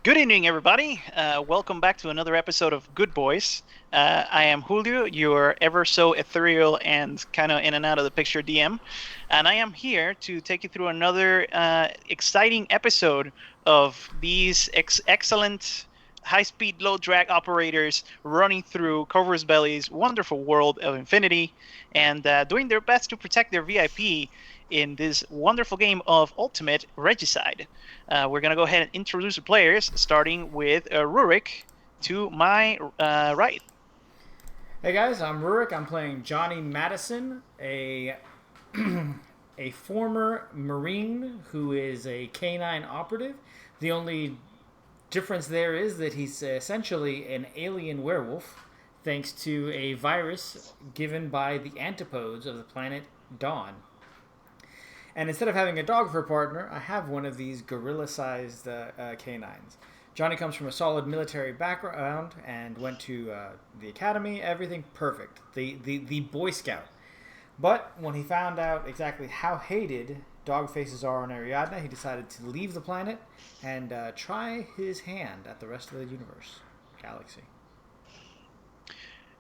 Good evening, everybody. Welcome back to another episode of Good Boys. I am Julio, your ever so ethereal and kind of in and out of the picture DM, and I am here to take you through another exciting episode of these excellent high-speed, low-drag operators running through Corvus Belli's wonderful world of Infinity and doing their best to protect their VIP in this wonderful game of Ultimate Regicide. We're going to go ahead and introduce the players, starting with Rurik to my right. Hey guys, I'm Rurik. I'm playing Johnny Madison, a a former Marine who is a canine operative. The only difference there is that he's essentially an alien werewolf, thanks to a virus given by the antipodes of the planet Dawn. And instead of having a dog for a partner, I have one of these gorilla-sized canines. Johnny comes from a solid military background and went to the academy. Everything perfect. The Boy Scout. But when he found out exactly how hated dog faces are on Ariadne, he decided to leave the planet and try his hand at the rest of the universe, galaxy.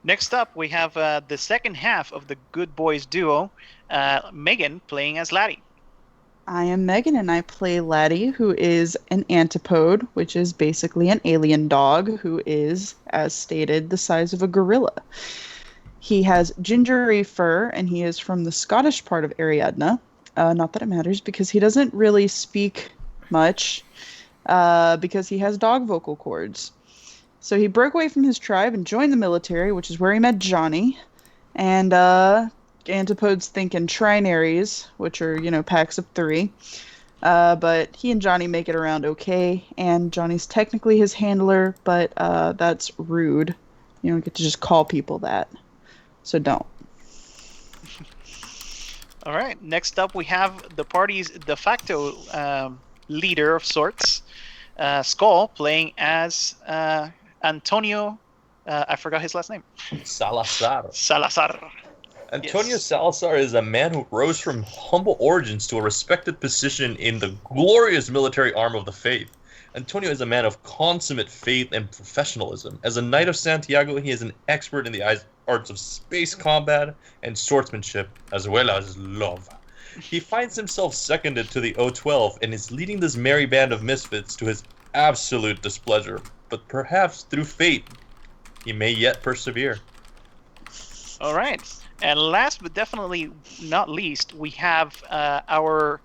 Next up, we have the second half of the Good Boys duo, Megan playing as Laddie. I am Megan and I play Laddie, who is an antipode, which is basically an alien dog who is, as stated, the size of a gorilla. He has gingery fur and he is from the Scottish part of Ariadne. Not that it matters because he doesn't really speak much because he has dog vocal cords. So he broke away from his tribe and joined the military, which is where he met Johnny. And antipodes think in trinaries, which are, packs of 3. But he and Johnny make it around okay. And Johnny's technically his handler, but that's rude. You don't get to just call people that. So don't. All right. Next up, we have the party's de facto leader of sorts, Skull, playing as Antonio. I forgot his last name. Salazar. Antonio Yes. Salazar is a man who rose from humble origins to a respected position in the glorious military arm of the faith. Antonio is a man of consummate faith and professionalism. As a Knight of Santiago, he is an expert in the arts of space combat and swordsmanship, as well as love. He finds himself seconded to the O-12 and is leading this merry band of misfits to his absolute displeasure. But perhaps through fate, he may yet persevere. All right. And last but definitely not least, we have our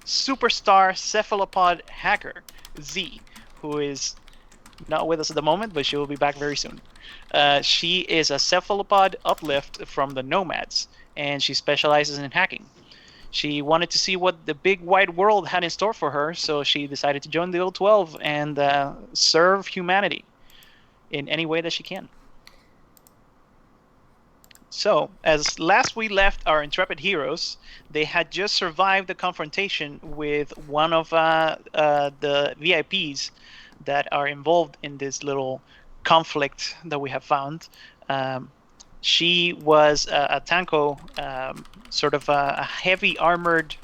superstar cephalopod hacker, Z, who is not with us at the moment, but she will be back very soon. She is a cephalopod uplift from the Nomads, and she specializes in hacking. She wanted to see what the big wide world had in store for her, so she decided to join the O-12 and serve humanity in any way that she can. So, as last we left our intrepid heroes, they had just survived the confrontation with one of the VIPs that are involved in this little conflict that we have found. She was a Tanko, sort of a heavy armored,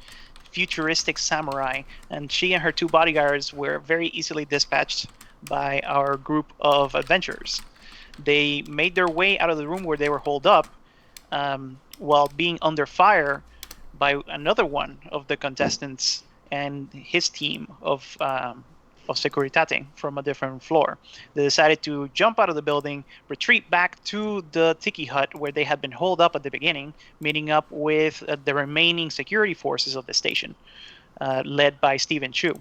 futuristic samurai, and she and her 2 bodyguards were very easily dispatched by our group of adventurers. They made their way out of the room where they were holed up, while being under fire by another one of the contestants and his team of Securitate from a different floor. They decided to jump out of the building, retreat back to the tiki hut where they had been holed up at the beginning, meeting up with the remaining security forces of the station, led by Stephen Chu.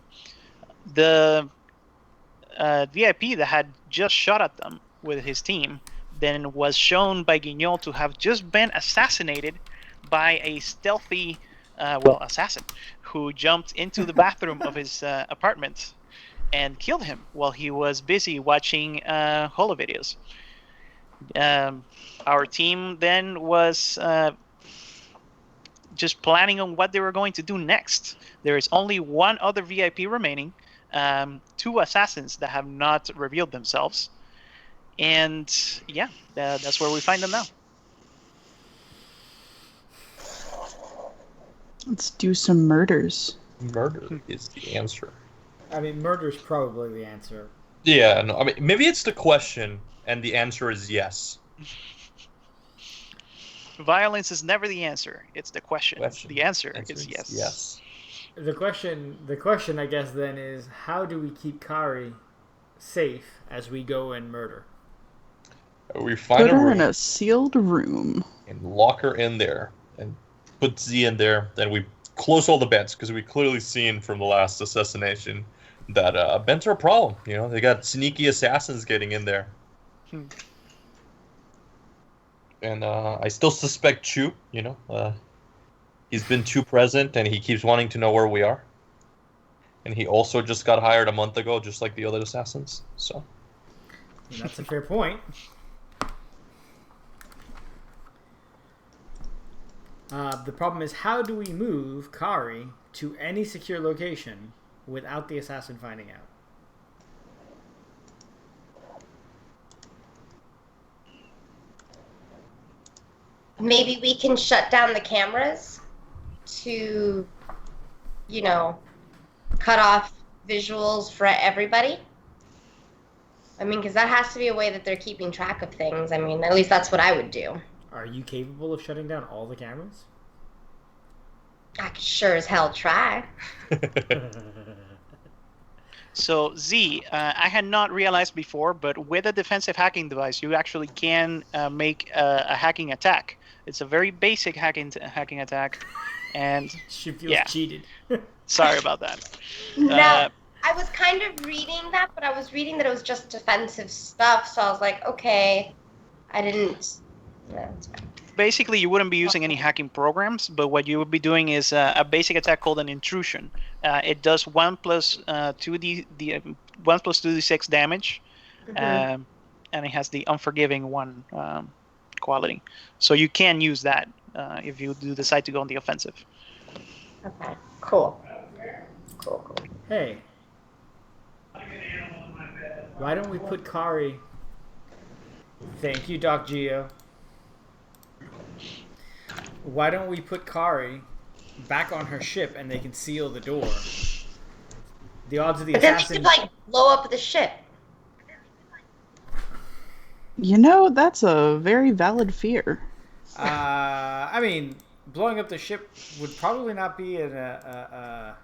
The VIP that had just shot at them with his team then was shown by Guignol to have just been assassinated by a stealthy, assassin who jumped into the bathroom of his apartment and killed him while he was busy watching holo videos. Our team then was just planning on what they were going to do next. There is only one other VIP remaining, 2 assassins that have not revealed themselves. And yeah, that's where we find them now. Let's do some murders. Murder is the answer. I mean, murder's probably the answer. Yeah, no, I mean, maybe it's the question, and the answer is yes. Violence is never the answer. It's the question. Question. The answer Answer is yes. Yes. The question, I guess, then is how do we keep Kaari safe as we go and murder? We find Put a her room in a sealed room. and lock her in there, and put Z in there. Then we close all the vents because we clearly seen from the last assassination that vents are a problem. You know, they got sneaky assassins getting in there. And I still suspect Chu. You know, he's been too present, and he keeps wanting to know where we are. And he also just got hired a month ago, just like the other assassins. So That's a fair point. The problem is, how do we move Kaari to any secure location without the assassin finding out? Maybe we can shut down the cameras to, you know, cut off visuals for everybody. I mean, because that has to be a way that they're keeping track of things. I mean, at least that's what I would do. Are you capable of shutting down all the cameras? I could sure as hell try. So Z, I had not realized before, but with a defensive hacking device, you actually can make a hacking attack. It's a very basic hacking attack, and She feels Yeah. cheated. sorry about that. No, I was kind of reading that, but I was reading that it was just defensive stuff, so I was like, okay, I didn't... No, it's fine. Basically, you wouldn't be using any hacking programs, but what you would be doing is a basic attack called an intrusion. It does 1 plus 2d6 damage, and it has the unforgiving 1 quality. So you can use that if you do decide to go on the offensive. Okay, cool. Cool. Hey, why don't we put Kaari... Thank you, Doc Geo. Why don't we put Kaari back on her ship and they can seal the door? The odds of the But then they assassin... could, like, blow up the ship. You know, that's a very valid fear. I mean, blowing up the ship would probably not be a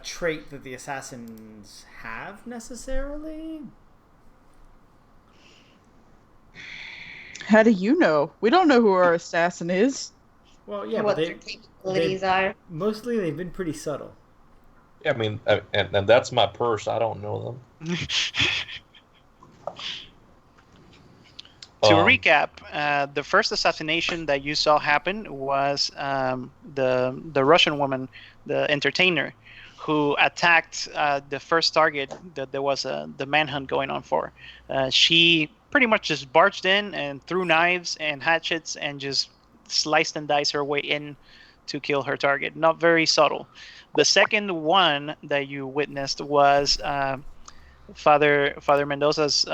trait that the assassins have necessarily. How do you know? We don't know who our assassin is. Well, yeah, What but their capabilities are. mostly they've been pretty subtle. yeah, I mean, and that's my purse. I don't know them. To recap, the first assassination that you saw happen was the Russian woman, the entertainer, who attacked the first target that there was the manhunt going on for. She pretty much just barged in and threw knives and hatchets and just sliced and diced her way in to kill her target. Not very subtle. The second one that you witnessed was Father Mendoza's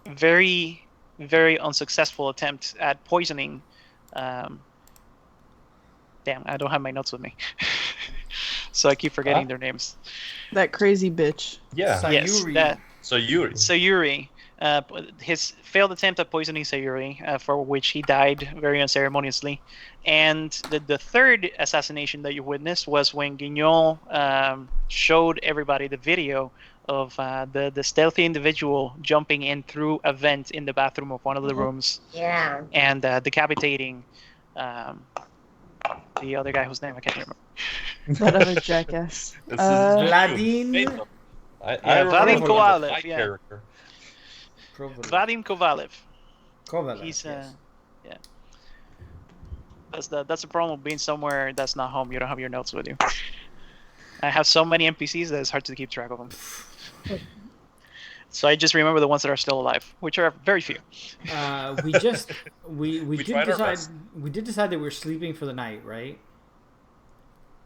very, very unsuccessful attempt at poisoning. Damn, I don't have my notes with me. So I keep forgetting their names. That crazy bitch. Yeah. Yes, Sayuri. that Yuri. Sayuri. His failed attempt at poisoning Sayuri, for which he died very unceremoniously. And the third assassination that you witnessed was when Guignol showed everybody the video of the stealthy individual jumping in through a vent in the bathroom of one of the rooms Yeah. and decapitating the other guy whose name I can't remember. That other jackass. This Vladimir? I Vadim remember Kovalev, my yeah. character. Vadim Kovalev. Kovalev, He's yes. yeah. That's the problem with being somewhere that's not home. You don't have your notes with you. I have so many NPCs that it's hard to keep track of them. So I just remember the ones that are still alive, which are very few. We did tried our decide best. we did decide that we're sleeping for the night, right?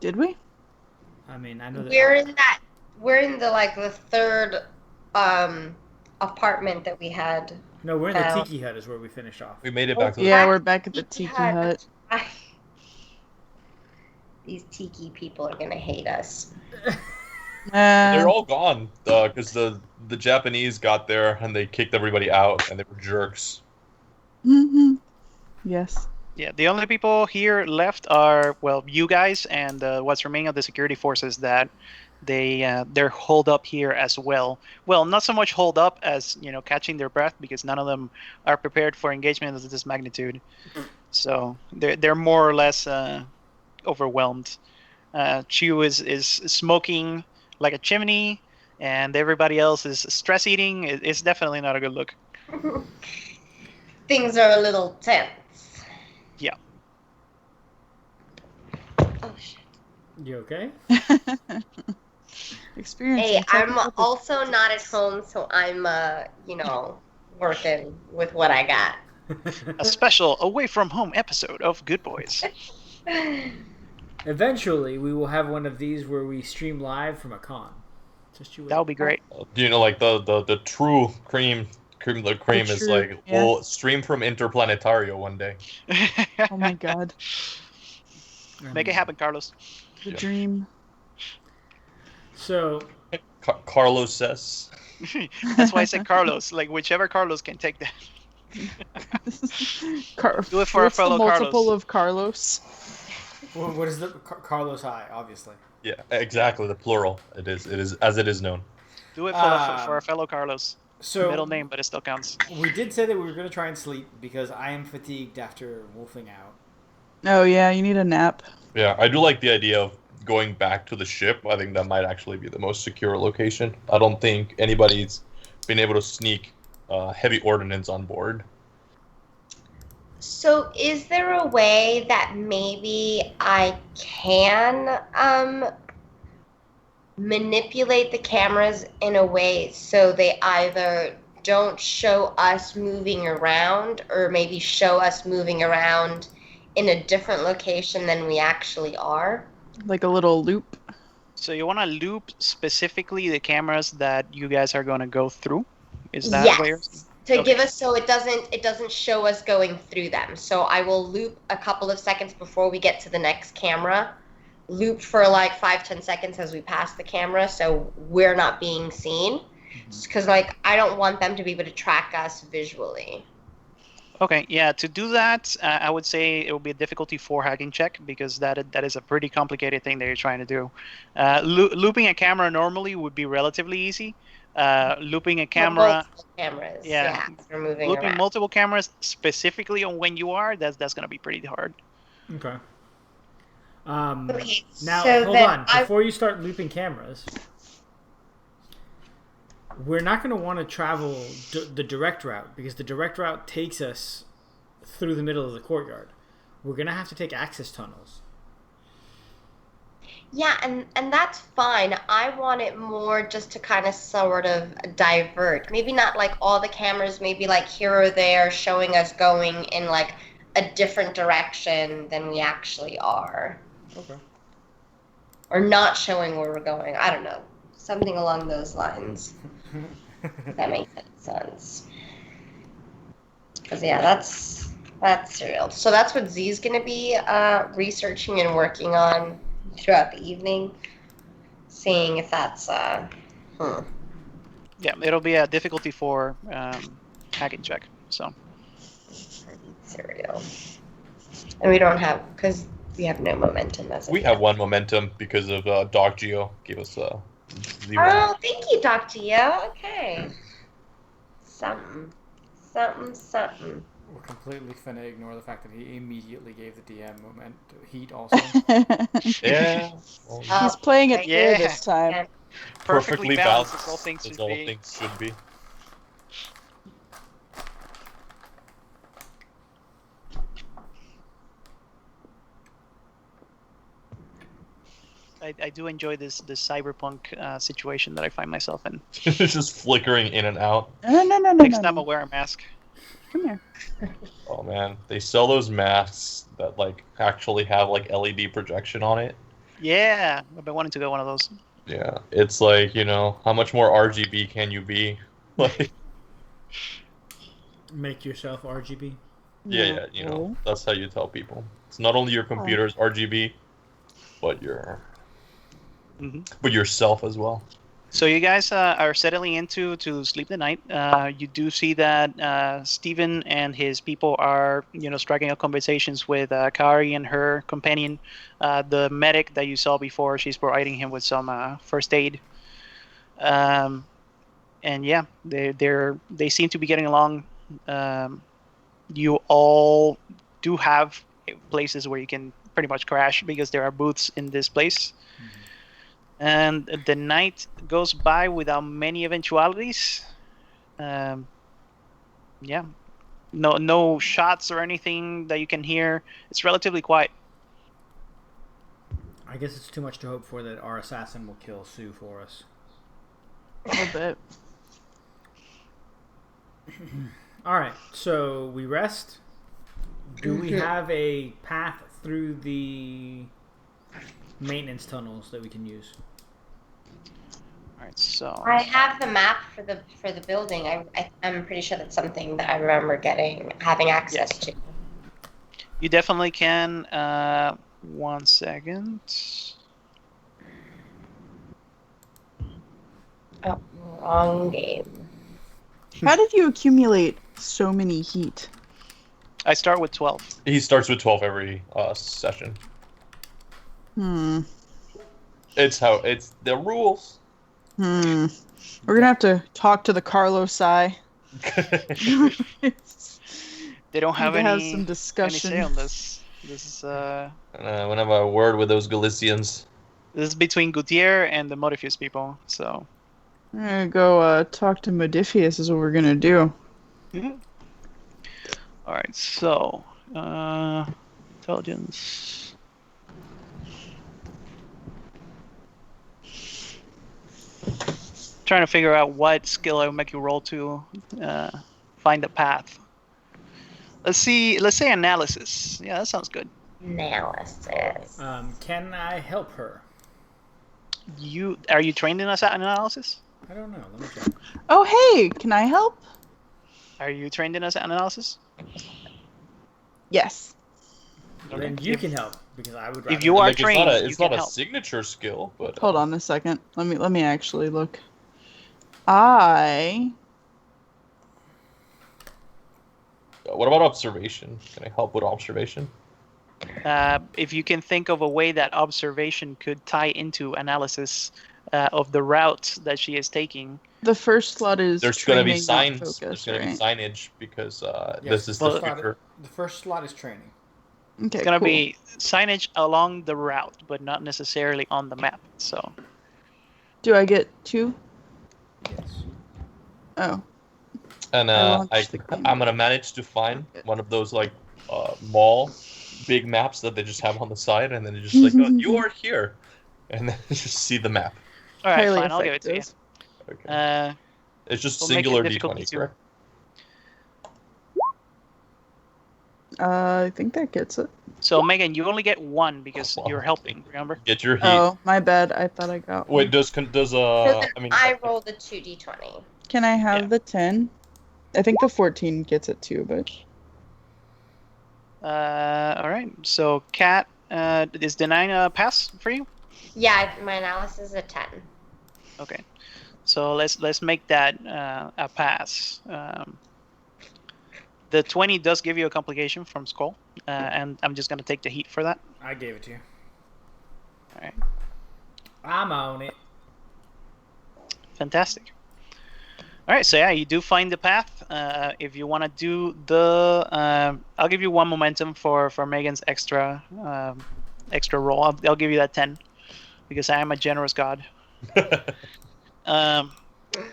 Did we? I mean, I know that We're in the third apartment that we had. No, we're in the Oh. Tiki Hut is where we finished off. We made it back to the Yeah, we're back at the Tiki Hut. These tiki people are gonna hate us. They're all gone because the Japanese got there and they kicked everybody out and they were jerks. Mhm. Yes. Yeah, the only people here left are, well, you guys and what's remaining of the security forces that they're holed up here as well. Well, not so much holed up as, catching their breath because none of them are prepared for engagement of this magnitude. So they're more or less overwhelmed. Chu is smoking like a chimney, and everybody else is stress eating. It's definitely not a good look. Things are a little tense. Yeah. Oh shit. You okay? Experiencing Hey, I'm technical also not at home, so I'm working with what I got. A special away from home episode of Good Boys. Eventually, we will have one of these where we stream live from a con. Just you wait. That would be great. Like the true cream de la cream is true, like we'll stream from Interplanetario one day. Oh my god. Make it happen, Carlos. The dream. So, Carlos says. That's why I said Carlos. Like whichever Carlos can take that. Do it for our What's fellow the multiple Carlos. of Carlos? what is the Carlos High? Obviously. Yeah, exactly. The plural. It is as it is known. Do it for our fellow Carlos. So Middle name, but it still counts. we did say that we were going to try and sleep because I am fatigued after wolfing out. Oh yeah, you need a nap. Yeah, I do like the idea of going back to the ship. I think that might actually be the most secure location. I don't think anybody's been able to sneak heavy ordnance on board. So is there a way that maybe I can manipulate the cameras in a way so they either don't show us moving around or maybe show us moving around in a different location than we actually are? Like a little loop. So you want to loop specifically the cameras that you guys are going to go through? Is that Yes. what you're To Okay. give us so it doesn't show us going through them. So I will loop a couple of seconds before we get to the next camera. Loop for like 5-10 seconds as we pass the camera so we're not being seen. Because like I don't want them to be able to track us visually. Okay, yeah, to do that, I would say it will be a difficulty 4 hacking check because that is a pretty complicated thing that you're trying to do. Looping a camera normally would be relatively easy. Looping a camera, Multiple cameras. Yeah. They're moving looping around. multiple cameras specifically on when you are, that's going to be pretty hard. Okay. Okay, Now, so hold then on. Before you start looping cameras, we're not going to want to travel the direct route because the direct route takes us through the middle of the courtyard. We're going to have to take access tunnels. Yeah, and that's fine. I want it more just to kind of sort of divert. Maybe not like all the cameras, maybe like here or there showing us going in like a different direction than we actually are. Okay. Or not showing where we're going. I don't know. Something along those lines. If that makes any sense. Because yeah, that's real. So that's what Z's going to be researching and working on throughout the evening, seeing if that's Yeah, it'll be a difficulty 4 hacking check. So cereal. And we don't have, because we have no momentum as We have one momentum because of Dog Geo gave us the Oh, thank you, Dr. Yo. Okay. Something. We're completely finna ignore the fact that he immediately gave the DM moment heat also. Yeah. He's playing it fair Yeah. this time. And perfectly balanced as all things should be. things should be. I do enjoy this cyberpunk situation that I find myself in. Just flickering in and out. No. Next time I'll wear a mask. Come here. Oh man, they sell those masks that like actually have like LED projection on it. Yeah, I've been wanting to go one of those. Yeah, it's like, how much more RGB can you be? Like, Make yourself RGB. yeah, that's how you tell people. It's not only your computer's RGB, but your Mm-hmm. But yourself as well. So you guys are settling into to sleep the night. You do see that Stephen and his people are, striking up conversations with Kaari and her companion, the medic that you saw before. She's providing him with some first aid. And yeah, they seem to be getting along. You all do have places where you can pretty much crash because there are booths in this place. And the night goes by without many eventualities. Yeah, no shots or anything that you can hear. It's relatively quiet. I guess it's too much to hope for that our assassin will kill Sue for us. A little bit. All right, so we rest. Do we have a path through the maintenance tunnels that we can use? All right, so I have the map for the building. I'm pretty sure that's something that I remember having access to. you definitely can. 1 second. Oh, wrong game. How did you accumulate so many heat? I start with 12. He starts with 12 every session. It's the rules. We're gonna have to talk to the Carlos eye. They don't have Need to any have some any discussion. say on this. This is We'll have a word with those Galicians. this is between Gutierre and the Modiphius people. So I'm gonna go talk to Modiphius is what we're gonna do. all right, so intelligence. Trying to figure out what skill I would make you roll to find the path. Let's say analysis. Yeah, that sounds good. Analysis. Can I help her? Are you trained in analysis? I don't know. Let me check. Oh hey, can I help? Are you trained in analysis? Yes. Then you can help because I would. Rather. If you are Like, trained, it's you not can a help. signature skill, but Hold on a second. Let me actually look. I what about observation? Can I help with observation? If you can think of a way that observation could tie into analysis of the route that she is taking. the first slot is There's going to be training, not signs. focus, There's going to be right? signage because Yes, this is the the slot- future. The first slot is training. Okay, It's gonna cool. be signage along the route, but not necessarily on the map. So Do I get 2? Yes. Oh. And I launched the game. I'm going to manage to find one of those like mall big maps that they just have on the side, and then it's just like, oh, you are here, and then just see the map. all right, Highly fine, I'll give it to you. effective. Okay. It's just we'll make it singular difficult D20, to- correct? I think that gets it. So Megan, you only get 1 because Wow. you're helping. Remember? Get your heat. Oh, my bad. I thought I got one. Wait, does So then I mean, I rolled a 2d20. Can I have Yeah. the 10? I think the 14 gets it too, but All right. So Kat, is the 9 a pass for you? Yeah, my analysis is a 10. Okay. So let's make that a pass. The 20 does give you a complication from Skull, and I'm just gonna take the heat for that. I gave it to you. All right. I'm on it. Fantastic. All right, so yeah, you do find the path. If you want to do the, I'll give you 1 momentum for Megan's extra roll. I'll give you that 10 because I am a generous god.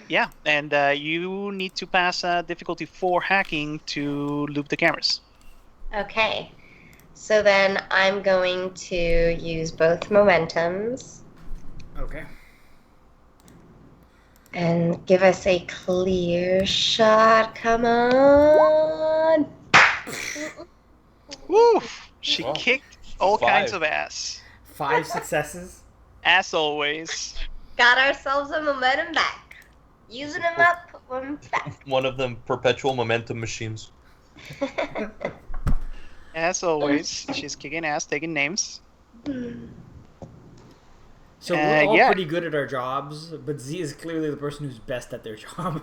Yeah, and you need to pass difficulty 4 hacking to loop the cameras. Okay. So then I'm going to use both momentums Okay. and give us a clear shot. Come on. Woo! She Wow. kicked all 5. kinds of ass. 5 successes. As always. Got ourselves a momentum back. Using them up, put one back. One of them perpetual momentum machines. As always, she's kicking ass, taking names. So we're all yeah. pretty good at our jobs, but Z is clearly the person who's best at their job.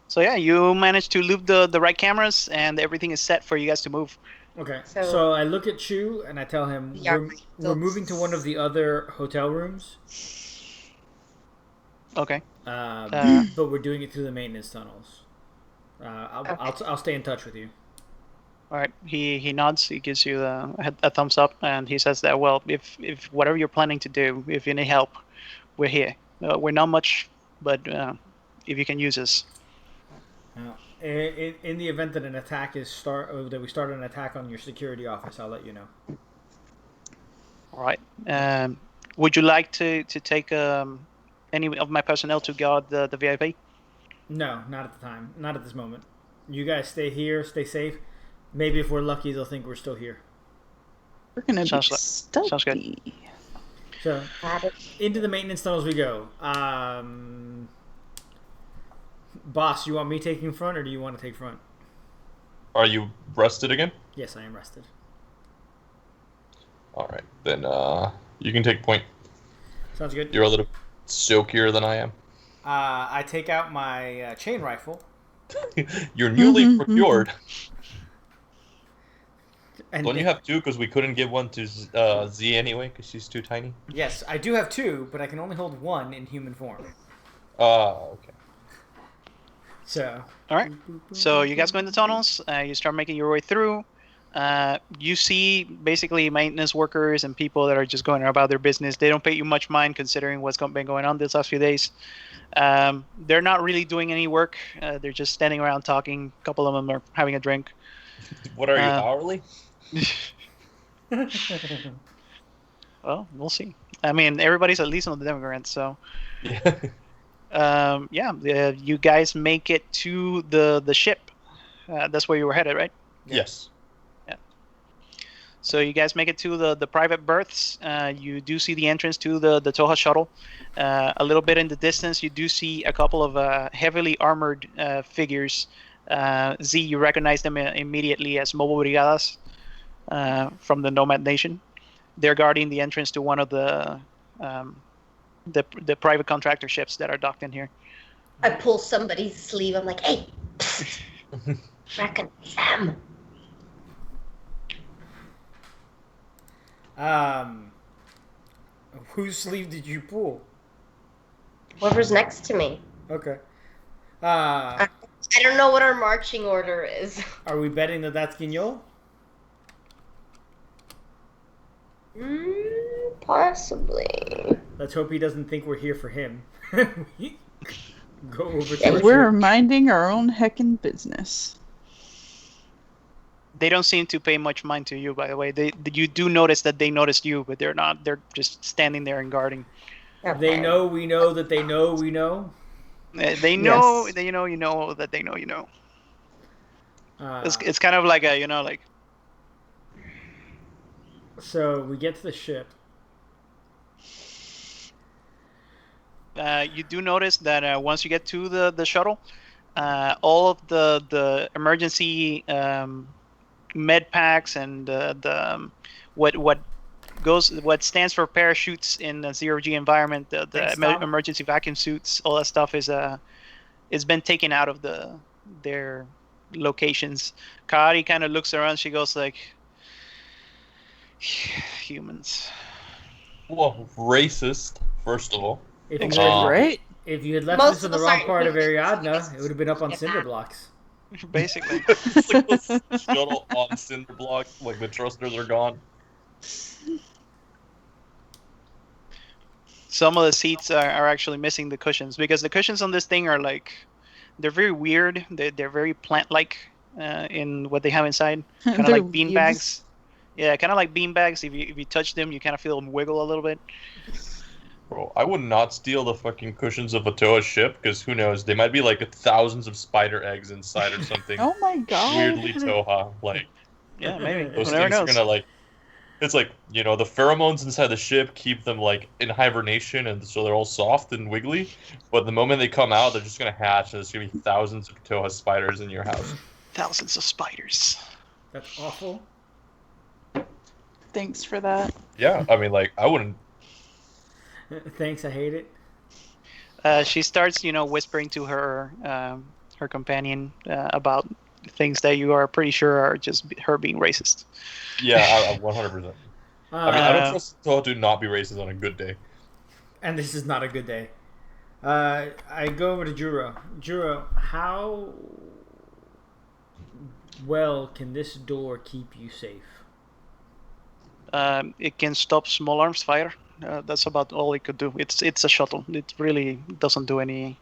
So yeah, you managed to loop the right cameras, and everything is set for you guys to move. Okay. So- So I look at Chu and I tell him Yeah, we're moving to one of the other hotel rooms, Okay. but we're doing it through the maintenance tunnels. I'll stay in touch with you. All right. He nods. He gives you a thumbs up, and he says that, well, if whatever you're planning to do, if you need help, we're here. We're not much, but if you can use us. In the event that that we start an attack on your security office, I'll let you know. All right. Would you like to take any of my personnel to guard the VIP? No, not at the time. Not at this moment. You guys stay here, stay safe. Maybe if we're lucky, they'll think we're still here. We're gonna Sounds be good. stealthy. So, into the maintenance tunnels we go. Boss, you want me taking front, or do you want to take front? Are you rested again? Yes, I am rested. All right, then you can take point. Sounds good. You're a little stokier than I am. I take out my chain rifle. You're newly procured. And Don't you have two? Because we couldn't give one to Z anyway, because she's too tiny. Yes, I do have two, but I can only hold one in human form. Okay. So. All right. So you guys go in the tunnels. You start making your way through. You see basically maintenance workers and people that are just going about their business. They don't pay you much mind considering what's been going on this last few days. They're not really doing any work. They're just standing around talking. A couple of them are having a drink. What are you, hourly? Well, we'll see. I mean, everybody's at least on the immigrants, so. Yeah. You guys make it to the ship. That's where you were headed, right? Yes. Yeah. So you guys make it to the private berths. You do see the entrance to the Toha shuttle. A little bit in the distance, you do see a couple of heavily armored figures. Z, you recognize them immediately as Mobile Brigadas from the Nomad Nation. They're guarding the entrance to one of the private contractor ships that are docked in here. I pull somebody's sleeve. I'm like, hey, recognize them. Whose sleeve did you pull? Whoever's next to me. Okay. I don't know what our marching order is. Are we betting that that's Guignol? Possibly. Let's hope he doesn't think we're here for him. Go over to Yeah, our We're ship. minding our own heckin' business. They don't seem to pay much mind to you, by the way. You do notice that they noticed you, but they're not. They're just standing there and guarding. They know we know that they know we know. They know. Yes. They know you know that they know you know. Uh, It's kind of like a like. So we get to the ship. You do notice that once you get to the shuttle, all of the emergency med packs and what stands for parachutes in a zero-G environment, Thanks, Tom. emergency vacuum suits, all that stuff is been taken out of their locations. Kaari kind of looks around. She goes like, humans. Well, racist, first of all. If you, Exactly. had, Right? if you had left Most this in of the us wrong are part of humans. Ariadna, it would have been up on Yeah. cinder blocks. Basically. It's like the shuttle on cinder block, like the thrusters are gone. Some of the seats are actually missing the cushions because the cushions on this thing are like, they're very weird. They're very plant-like in what they have inside. Kind of They're like bean weird. bags. Yeah, kind of like bean bags. If you touch them, you kind of feel them wiggle a little bit. Bro, I would not steal the fucking cushions of a Toa ship, because who knows, they might be like thousands of spider eggs inside or something. Oh my god. Weirdly Toha. Like, Yeah, maybe. those Who never things are knows? gonna like, it's like, you know, the pheromones inside the ship keep them like in hibernation, and so they're all soft and wiggly, but the moment they come out, they're just gonna hatch, and there's gonna be thousands of Toha spiders in your house. Thousands of spiders. That's awful. Thanks for that. Yeah, I mean, like, I wouldn't. Thanks, I hate it. She starts, whispering to her companion about things that you are pretty sure are just her being racist. Yeah, I 100%. I mean, I don't trust Toho to not be racist on a good day. And this is not a good day. I go over to Juro. Juro, how well can this door keep you safe? It can stop small arms fire. That's about all it could do. It's a shuttle. It really doesn't do any.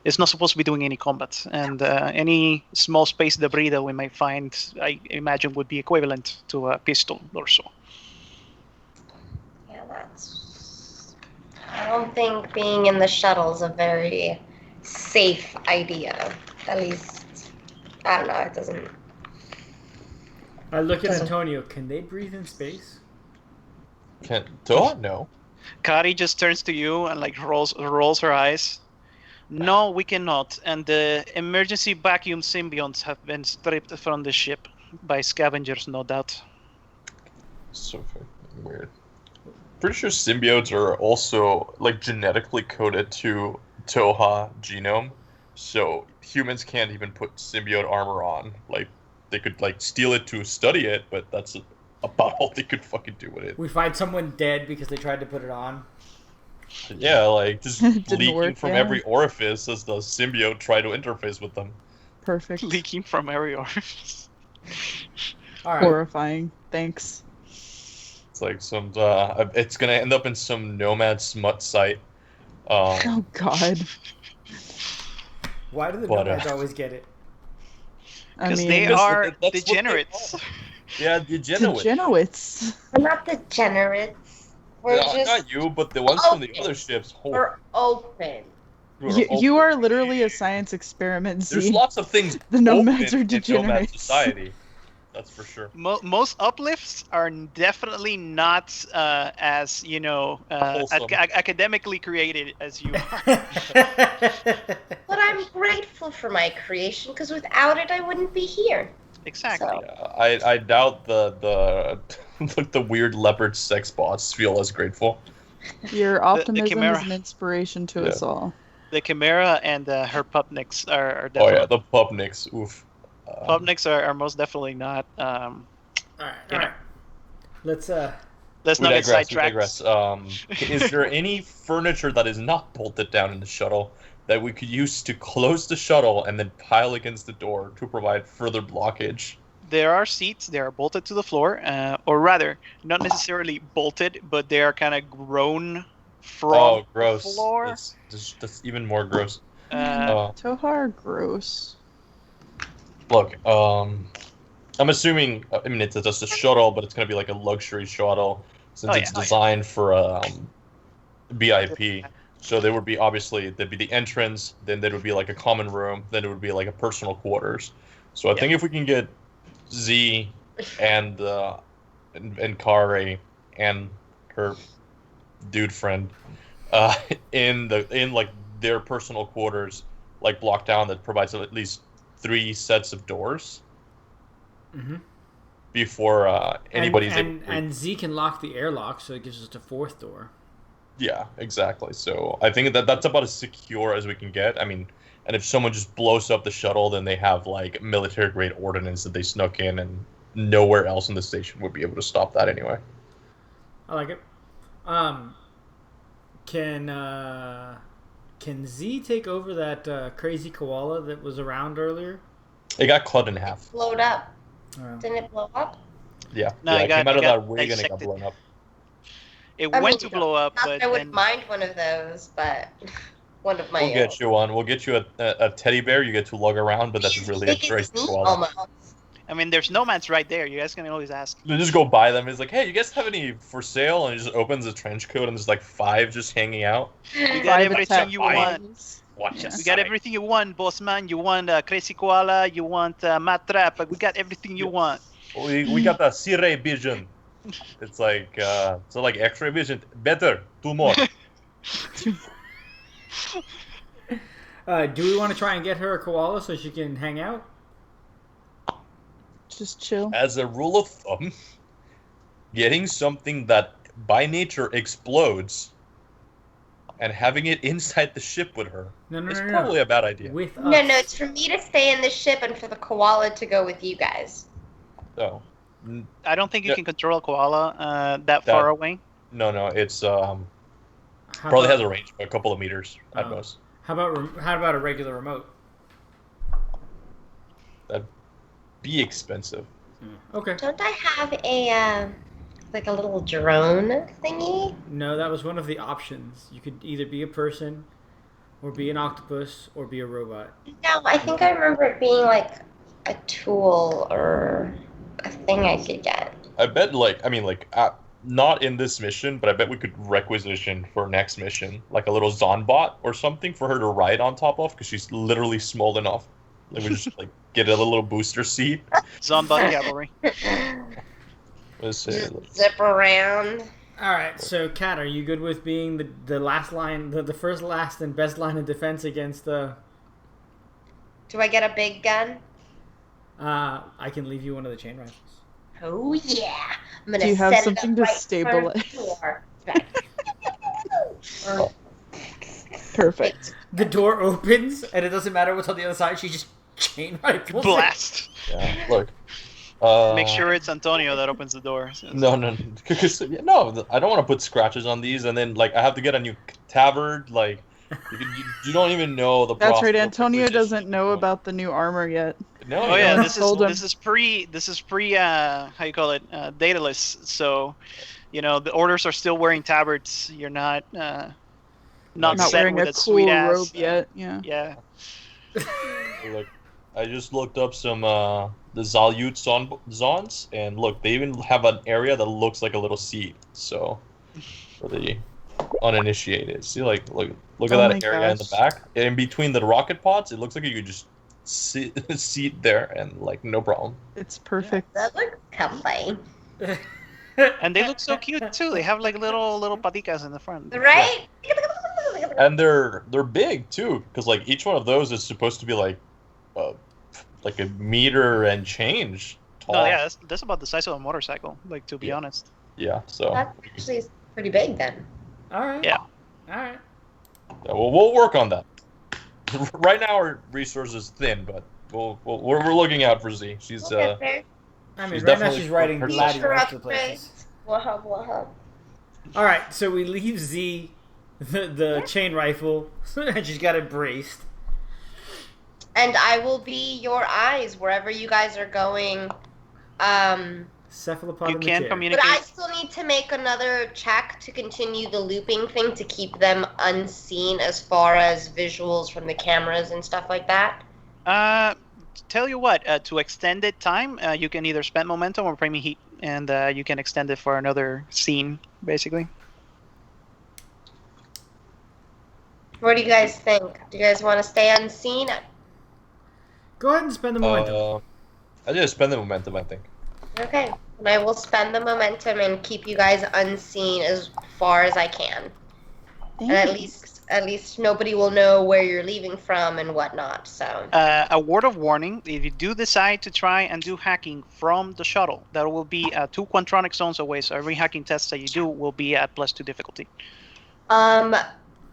It's not supposed to be doing any combat, and any small space debris that we might find, I imagine, would be equivalent to a pistol or so. Yeah, I don't think being in the shuttle is a very safe idea. At least, I don't know. It doesn't. I look at Antonio. Can they breathe in space? Can't Toho? No. Kaari just turns to you and rolls her eyes. No, we cannot. And the emergency vacuum symbionts have been stripped from the ship by scavengers, no doubt. So fucking weird. Pretty sure symbiotes are also like genetically coded to Toha genome, so humans can't even put symbiote armor on. Like they could like steal it to study it, but that's about all they could fucking do with it. We find someone dead because they tried to put it on. Yeah, like just leaking work, from yeah. every orifice as the symbiote try to interface with them. Perfect. Leaking from every orifice. All right. Horrifying. Thanks. It's like some. It's gonna end up in some nomad smut site. Oh God. Why do the But, nomads always get it? I Because mean, they Because are that's what they degenerates. are. Yeah, degenerate. degenerates. We're not degenerates. We're Not just you, but the ones from the open. other ships. we're open. You are literally a science experiment, Z. There's lots of things. The nomads open are in nomad degenerates. society. That's for sure. Most uplifts are definitely not as Wholesome. academically created as you are. But I'm grateful for my creation because without it, I wouldn't be here. Exactly. So- Yeah, I doubt the the weird leopard sex bots feel as grateful. Your optimism chimera. is an inspiration to us all. The Chimera and her pupniks are Oh definitely. yeah, the pupniks. Oof. Pupniks are most definitely not. All right. Let's Let's We not get digress. We sidetracked. digress. Is there any furniture that is not bolted down in the shuttle that we could use to close the shuttle and then pile against the door to provide further blockage? There are seats. They are bolted to the floor, or rather, not necessarily bolted, but they are kind of grown from Oh, gross. the floor. That's even more gross. Tohar, gross. Look, I'm assuming. I mean, it's just a shuttle, but it's gonna be like a luxury shuttle since it's designed for BIP. So there would be there'd be the entrance, then there would be like a common room, then it would be like a personal quarters. So I think if we can get Z and Kaari and her dude friend in like their personal quarters, like blocked down, that provides at least 3 sets of doors before anybody's able to... and Z can lock the airlock, so it gives us a 4th door. Yeah, exactly. So I think that's about as secure as we can get. I mean, and if someone just blows up the shuttle, then they have like military grade ordnance that they snuck in, and nowhere else in the station would be able to stop that anyway. I like it. Can Z take over that crazy koala that was around earlier? It got cut in half. It blowed up. Oh. Didn't it blow up? Yeah, No, it came out of that rig and it dissected. got blown up. It I went mean, to blow up, Not but that I wouldn't then mind one of those, but one of my We'll get you one. We'll get you a teddy bear you get to lug around, but that's really a crazy koala. almost. I mean, there's nomads right there. You guys can always ask. You just go buy them. It's like, hey, you guys have any for sale? And he just opens a trench coat and there's like 5 just hanging out. We got Five everything attack you flies. want. Watch Yeah. us. We got everything you want, boss man. You want crazy koala. You want mat trap. We got everything you want. We got the C-ray vision. It's like X-ray vision. Better. 2 more. Do we want to try and get her a koala so she can hang out? Just chill. As a rule of thumb, getting something that by nature explodes and having it inside the ship with her is probably a bad idea. With us. No, it's for me to stay in the ship and for the koala to go with you guys. So, I don't think you Yeah. can control a koala that far away. no, it's How probably has about- a range of a couple of meters at Oh. most. How about a regular remote? That'd be expensive. Okay. Don't I have a like a little drone thingy? No, that was one of the options. You could either be a person, or be an octopus, or be a robot. No, I think I remember it being like a tool or a thing I could get. I bet, not in this mission, but I bet we could requisition for next mission, like a little Zonbot or something for her to ride on top of, because she's literally small enough. Like, we just like get a little booster seat. Zonbot cavalry. Let's say, like, Zip around. All right. So, Kat, are you good with being the last line, the first, last, and best line of defense against the? Do I get a big gun? I can leave you one of the chain rifles. Oh yeah! I'm gonna Do you have set something it to up right stabilize? Perfect. The door opens, and it doesn't matter what's on the other side. She just chain rifles. Blast. yeah, look. Make sure it's Antonio that opens the door. No, because no, I don't want to put scratches on these, and then like I have to get a new tabard. Like, you don't even know the. That's right. process of Antonio acquisition. doesn't know about the new armor yet. No, Oh yeah, Yeah. this Told him. is pre how you call it, dataless. So, the orders are still wearing tabards. You're not Not set wearing with a a cool sweet ass robe yet. Yeah. Yeah. Look, I just looked up some the Zalyut Zons, and look, they even have an area that looks like a little seat. So, for the uninitiated, see, like, look at Oh that my area in the gosh. back, in between the rocket pods. It looks like you could just seat there and like no problem. It's perfect. That looks comfy, And they look so cute too. They have like little paticas in the front. right? And they're big too, because like each one of those is supposed to be like a meter and change tall. Oh yeah, that's about the size of a motorcycle. Like, to be Yeah. honest. Yeah, so That actually is pretty big then. All right. Yeah. All right. yeah, we'll work on that. Right now our resource is thin, but we're looking out for Z. She's We'll get there. I mean, She's right now definitely she's writing her Laddie Future rest of the places. upgrades. Wahab. All right, so we leave Z the chain rifle, and she's got it braced. And I will be your eyes wherever you guys are going. Cephalopod You in the can chair. communicate. But I still need to make another check to continue the looping thing to keep them unseen as far as visuals from the cameras and stuff like that. Tell you what, to extend it time, you can either spend momentum or premium heat, and you can extend it for another scene, basically. What do you guys think? Do you guys want to stay unseen? Go ahead and spend the momentum. I just spend the momentum, I think. Okay. And I will spend the momentum and keep you guys unseen as far as I can. And at least nobody will know where you're leaving from and whatnot. So A word of warning: if you do decide to try and do hacking from the shuttle, that will be 2 quantronic zones away. So every hacking test that you do will be at +2 difficulty.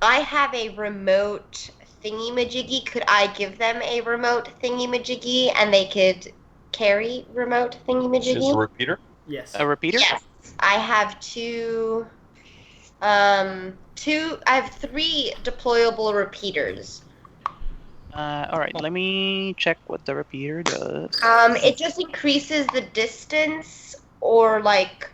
I have a remote thingy-majiggy. Could I give them a remote thingy-majiggy and they could carry remote She's a thingy-majiggy? repeater. Yes. A repeater? Yes. I have I have 3 deployable repeaters. All right, let me check what the repeater does. It just increases the distance, or like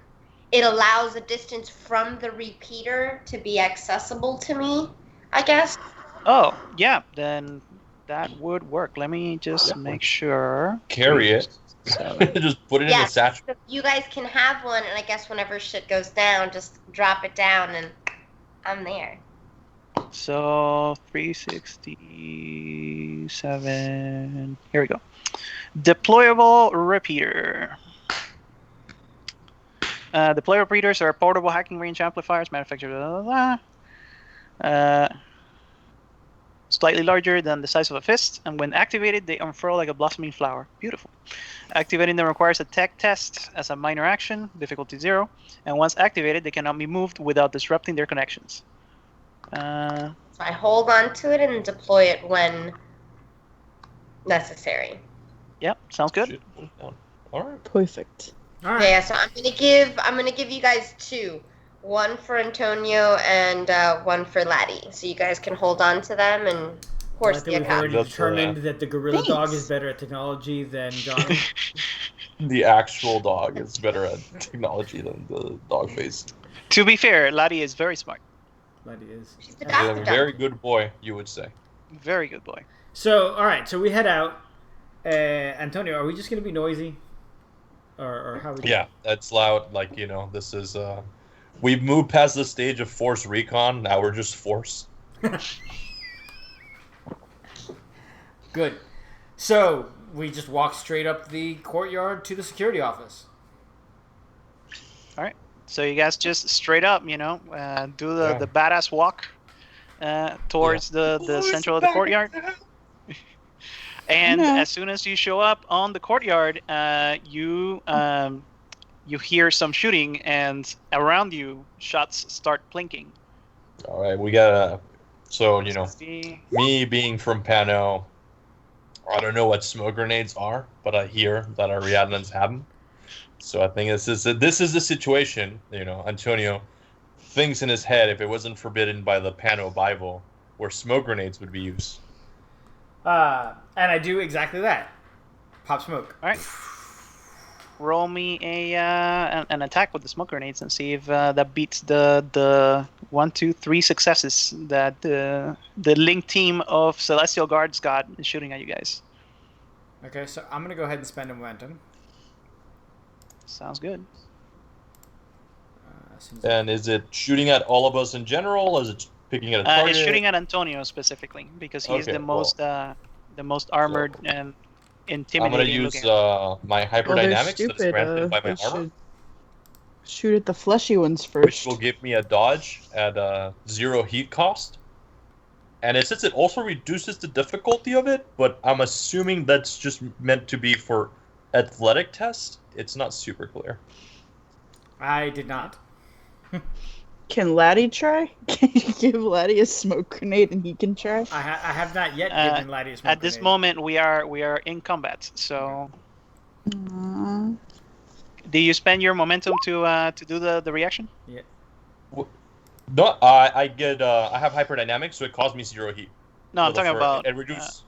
it allows a distance from the repeater to be accessible to me, I guess. Oh, yeah, then that would work. Let me just Yeah. make sure. Carry it. Just put it in the Yes. satchel. So you guys can have one, and I guess whenever shit goes down, just drop it down, and I'm there. So 367. Here we go. Deployable repeater. Deployable repeaters are portable hacking range amplifiers manufactured. slightly larger than the size of a fist, and when activated, they unfurl like a blossoming flower. Beautiful. Activating them requires a tech test as a minor action, difficulty 0, and once activated, they cannot be moved without disrupting their connections. So I hold on to it and deploy it when necessary. Yep, sounds good. Shit. All right. Perfect. All right. Yeah, so I'm gonna give you guys 2. One for Antonio and one for Laddie. So you guys can hold on to them and I horse think the we've already That's, determined that the gorilla dog Thanks. is better at technology than Johnny. The actual dog is better at technology than the dog face. To be fair, Laddie is very smart. Laddie is. She's the He's a doctor. very good boy, you would say. Very good boy. So, all right. So we head out. Antonio, are we just going to be noisy? Or how we Yeah, that's loud. Like, this is, we've moved past the stage of force recon. Now we're just force. Good. So we just walk straight up the courtyard to the security office. All right. So you guys just straight up, do the badass walk towards the central of the courtyard. And Yeah. as soon as you show up on the courtyard, you hear some shooting, and around you, shots start plinking. All right, we gotta. So, See- me being from Pano, I don't know what smoke grenades are, but I hear that our Ariadnans have them. So I think this is the situation. Antonio thinks in his head, if it wasn't forbidden by the Pano Bible, where smoke grenades would be used. And I do exactly that. Pop smoke. All right. Roll me an attack with the smoke grenades and see if that beats the 1, 2, 3 successes that the Link team of Celestial Guards got shooting at you guys. Okay, so I'm going to go ahead and spend a momentum. Sounds good. As soon as And is it shooting at all of us in general, or is it picking at a target? It's shooting at Antonio specifically because he's Okay, the most armored and intimidating. I'm gonna use looking. my Well, they're hyperdynamics that's stupid. granted by my They armor, should shoot at the fleshy ones which first. will give me a dodge at 0 heat cost. And it says it also reduces the difficulty of it, but I'm assuming that's just meant to be for athletic test. It's not super clear. I did not. Can Laddie try? Can you give Laddie a smoke grenade and he can try? I have not yet given Laddie a smoke At this grenade. moment, we are in combat. So, Aw. do you spend your momentum to do the reaction? No, I get I have hyperdynamics, so it costs me 0 heat. No, I'm talking about. It reduces.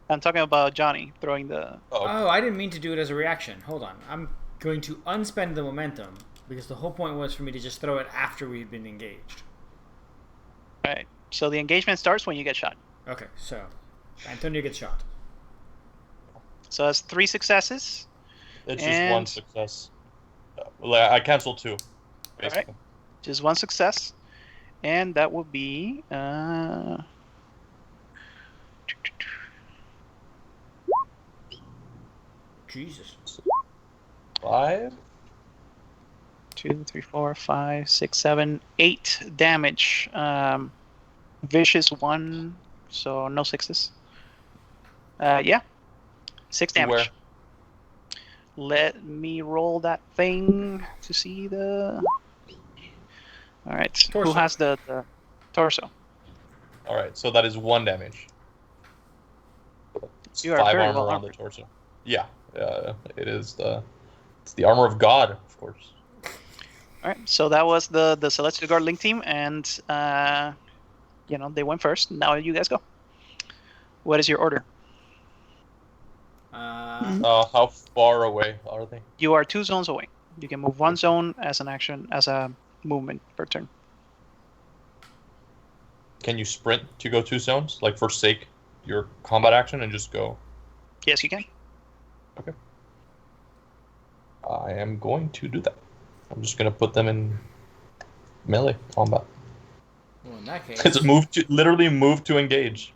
I'm talking about Johnny throwing the. Oh, I didn't mean to do it as a reaction. Hold on. I'm going to unspend the momentum because the whole point was for me to just throw it after we've been engaged. Right. So the engagement starts when you get shot. Okay, so Antonio gets shot. So that's 3 successes. It's just one And- success. I cancel 2. Basically. Just 1 success, and that will be Jesus. 5. 2, 3, 4, 5, 6, 7, 8 damage. Vicious 1, so no 6s. Yeah, 6 To damage. where? Let me roll that thing to see the. All right, Torso. who has the torso? All right, so that is 1 damage. It's You are 5 very armor well on the armored. torso. Yeah, it is it's the armor of God, of course. All right, so that was the Celestial Guard Link team, and they went first. Now you guys go. What is your order? How far away are they? You are 2 zones away. You can move 1 zone as an action, as a movement per turn. Can you sprint to go 2 zones? Like, forsake your combat action and just go? Yes, you can. I am going to do that. I'm just going to put them in melee combat. Well, in that case, It's literally move to engage.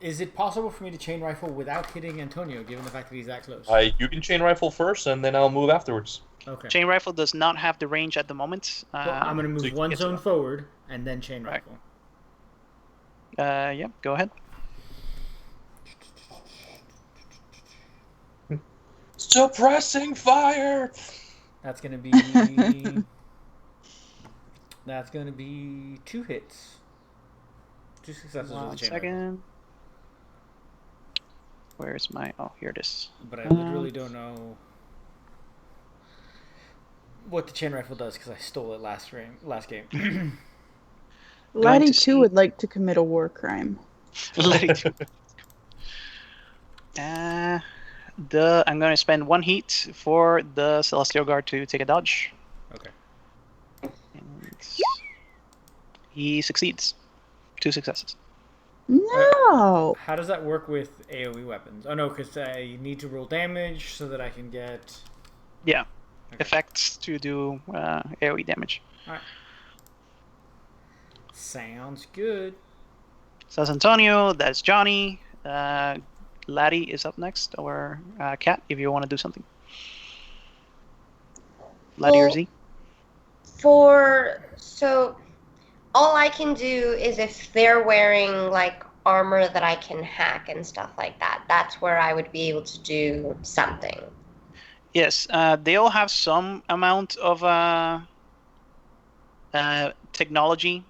Is it possible for me to chain rifle without hitting Antonio, given the fact that he's that close? You can chain rifle first, and then I'll move afterwards. Okay. Chain rifle does not have the range at the moment. Well, I'm going to so move you one get to zone that. forward and then chain Right. rifle. Yeah, go ahead. Suppressing fire. That's going to be... That's going to be 2 hits. 2 successes with One the chain rifle. second. Where's my... Oh, here it is. But I literally don't know what the chain rifle does because I stole it last game. Laddie to too see- would like to commit a war crime. Laddie too. I'm going to spend 1 heat for the Celestial Guard to take a dodge. Okay. And he succeeds. 2 successes. No. How does that work with AoE weapons? Oh no, because I need to roll damage so that I can get... Yeah. Okay. Effects to do AoE damage. Alright. Sounds good. So that's Antonio, that's Johnny. Laddie is up next, or Kat, if you want to do something. Laddie or Well- Z? So all I can do is if they're wearing like armor that I can hack and stuff like that, that's where I would be able to do something. Yes, they all have some amount of technology,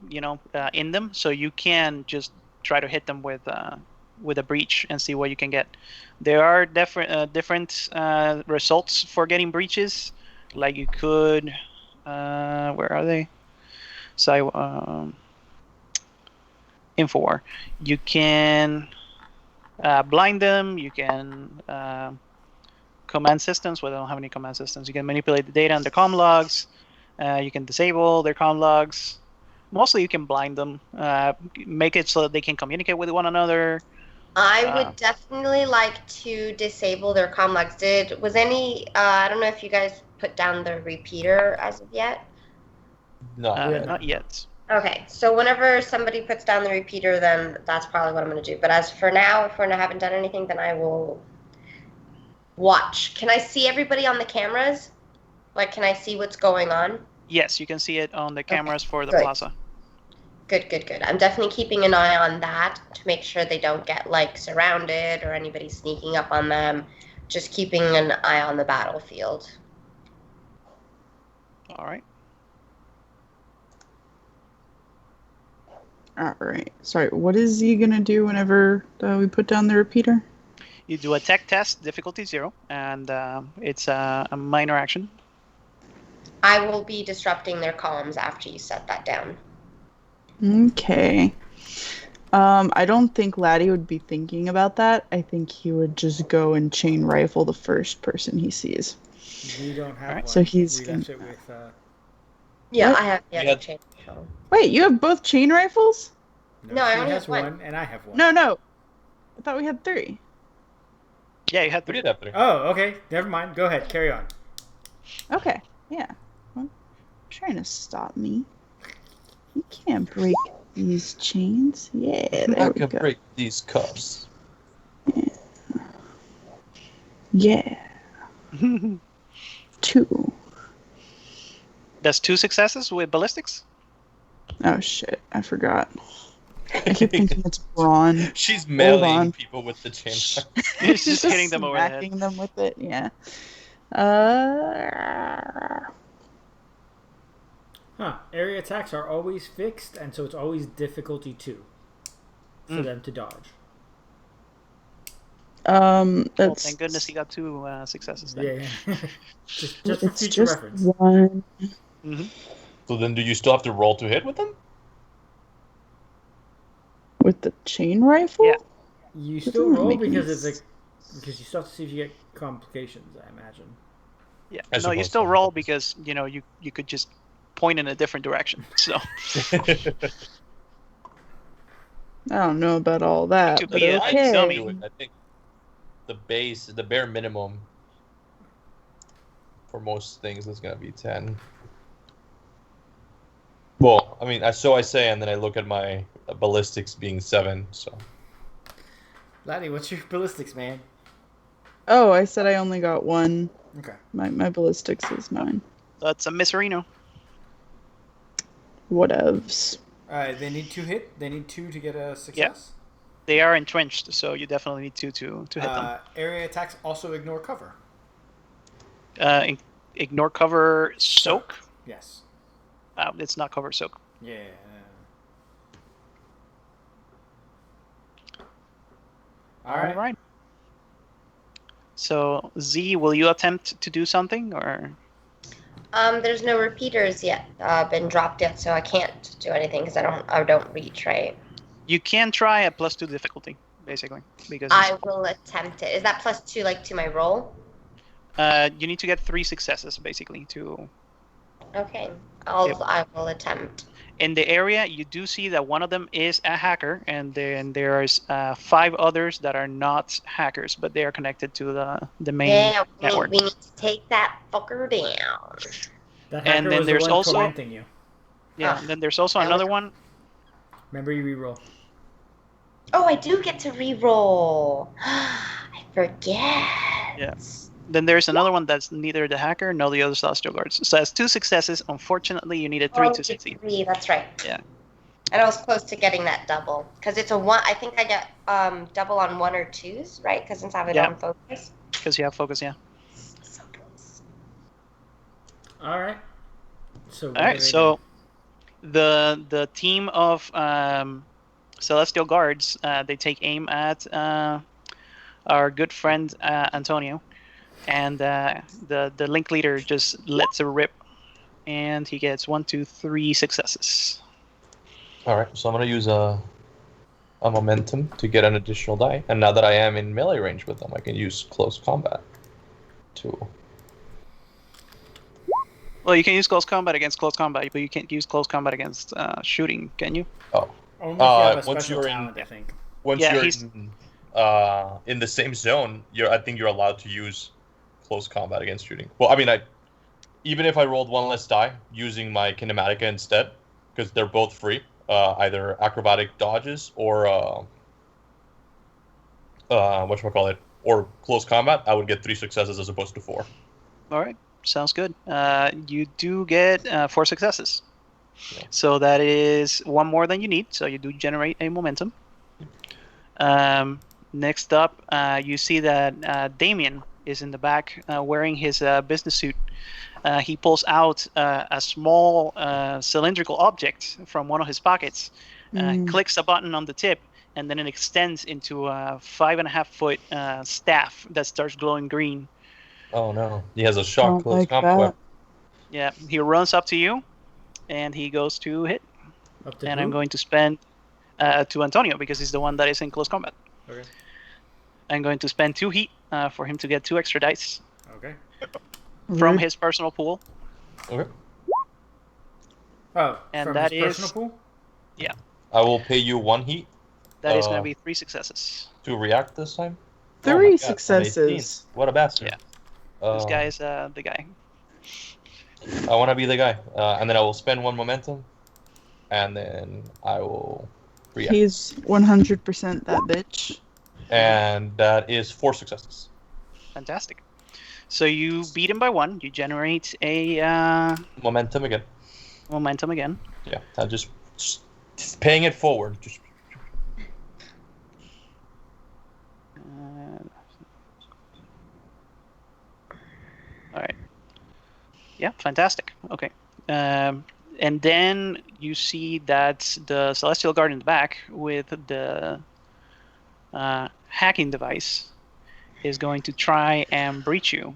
in them, so you can just try to hit them with a breach and see what you can get. There are different results for getting breaches. Like you could, where are they? So Infowar. You can blind them. You can command systems. Well, they don't have any command systems. You can manipulate the data on the comm logs. You can disable their comm logs. Mostly, you can blind them. Make it so that they can communicate with one another. I would definitely like to disable their comm logs. Was any I don't know if you guys put down the repeater as of yet. No. Not yet. Okay, so whenever somebody puts down the repeater, then that's probably what I'm going to do. But as for now, if we haven't done anything, then I will watch. Can I see everybody on the cameras? Like, can I see what's going on? Yes, you can see it on the cameras for the good. plaza. Good. I'm definitely keeping an eye on that to make sure they don't get, like, surrounded or anybody sneaking up on them. Just keeping an eye on the battlefield. All right. All right. Sorry. What is he gonna do whenever we put down the repeater? You do a tech test, difficulty 0, and it's a minor action. I will be disrupting their comms after you set that down. Okay. I don't think Laddie would be thinking about that. I think he would just go and chain rifle the first person he sees. We don't have Alright. one. So he's we gonna- left it with... Yeah, What? I have the We other had- chain. Wait, you have both chain rifles? No, I she only has have one. and I have one. No. I thought we had 3. Yeah, you had We 3. did have 3. Oh, okay. Never mind. Go ahead. Carry on. Okay. Yeah. Well, trying to stop me. You can't break these chains. Yeah, I there we can go. break these cuffs. Yeah. 2. That's 2 successes with ballistics. Oh shit, I forgot. I keep thinking it's brawn. She's on. meleeing people with the chain. It's just hitting them over the head. smacking them with it, yeah. Area attacks are always fixed, and so it's always difficulty 2 for them to dodge. Well, That's thank goodness he got 2 successes then. Yeah. just for it's future just reference. 1. Mm-hmm. So then do you still have to roll to hit with them? With the chain rifle? Yeah. You Doesn't still that roll make any because it's because you still have to see if you get complications, I imagine. Yeah. I No, you suppose still so. roll because you could just point in a different direction. So I don't know about all that. could But be a okay. dummy. I think the bare minimum for most things is going to be 10. Well, I mean, so I say, and then I look at my ballistics being 7, so. Laddie, what's your ballistics, man? Oh, I said I only got one. Okay. My ballistics is 9. That's a Miserino. Whatevs. Alright, they need 2 hit. They need 2 to get a success. They are entrenched, so you definitely need to hit them. Area attacks also ignore cover. Ignore cover soak. Yes. It's not cover soak. Yeah. All right. So Z, will you attempt to do something or? There's no repeaters yet been dropped yet, so I can't do anything because I don't reach, right? You can try a +2 difficulty, basically, because I will attempt it. Is that +2 like to my roll? you need to get 3 successes basically to. Okay, I will attempt. In the area, you do see that one of them is a hacker, and then there's 5 others that are not hackers, but they are connected to the main network. We need to take that fucker down. That hacker And then was there's the one also- tormenting you. Yeah, and then there's also another one. Remember, you reroll. Oh, I do get to re-roll. I forget. Yeah. Then there's another one that's neither the hacker nor the other Celestial Guards. So that's 2 successes. Unfortunately, you needed 3 to succeed. 3, that's right. Yeah. And I was close to getting that double because it's a 1. I think I get double on 1 or 2s, right? Because since I have it on focus. Because you have focus, yeah. So close. All right. So. All right. So the team of Celestial Guards, they take aim at our good friend Antonio. And the link leader just lets it rip, and he gets 1, 2, 3 successes. All right, so I'm gonna use a momentum to get an additional die, and now that I am in melee range with them, I can use close combat. Well, you can use close combat against close combat, but you can't use close combat against shooting, can you? Oh. Only if you have a once special you're talent, I think. Once Yeah, you're in the same zone, I think you're allowed to use close combat against shooting. Well, I mean, even if I rolled 1 less die using my kinematica instead, because they're both free, either acrobatic dodges or whatchamacallit, or close combat, I would get 3 successes as opposed to 4. All right, sounds good. You do get 4 successes. Yeah. So that is 1 more than you need, so you do generate a momentum. Next up, you see that Damien is in the back wearing his business suit. He pulls out a small cylindrical object from one of his pockets, clicks a button on the tip, and then it extends into a 5.5-foot staff that starts glowing green. Oh no, he has a shock close like combat that. weapon. Yeah, he runs up to you, and he goes to hit. Up to And who? I'm going to spend to Antonio because he's the one that is in close combat. Okay. I'm going to spend 2 heat for him to get 2 extra dice Okay. from Rude. his personal pool. Okay. Oh, And from that his is- personal pool? I will pay you 1 heat That is going to be 3 successes. to react this time. 3 Oh my God, an 18. successes. What a bastard. Yeah. This guy is the guy. I want to be the guy. And then I will spend 1 momentum. And then I will react. He's 100% that bitch. And that is 4 successes. Fantastic. So you beat him by 1. You generate a Momentum again. momentum again. Yeah, I'm just paying it forward. Just All right. Yeah, fantastic. Okay. And then you see that the Celestial Guard in the back with the hacking device is going to try and breach you.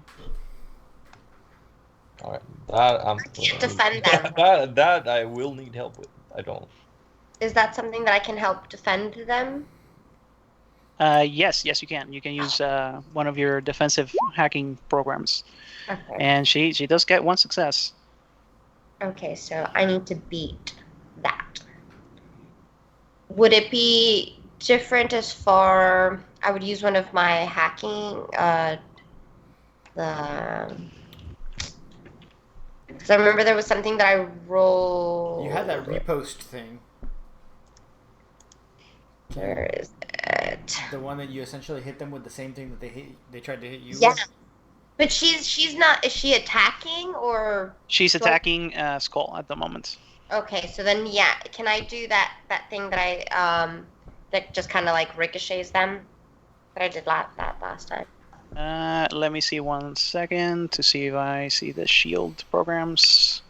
all right. That I'm Can't defend them. that I will need help with. I don't. Is that something that I can help defend them? Yes, you can. You can use one of your defensive hacking programs, Okay. and she does get 1 success. Okay, so I need to beat that. Would it be different as far? I would use one of my hacking. Because I remember there was something that I rolled. You had that repost thing. Where is it? it. The one that you essentially hit them with the same thing that they tried to hit you Yeah. with? But she's not. Is she attacking or? She's attacking Skull at the moment. Okay, so then yeah, can I do that thing that I that just kind of like ricochets them that I did that last time? Let me see 1 second to see if I see the shield programs.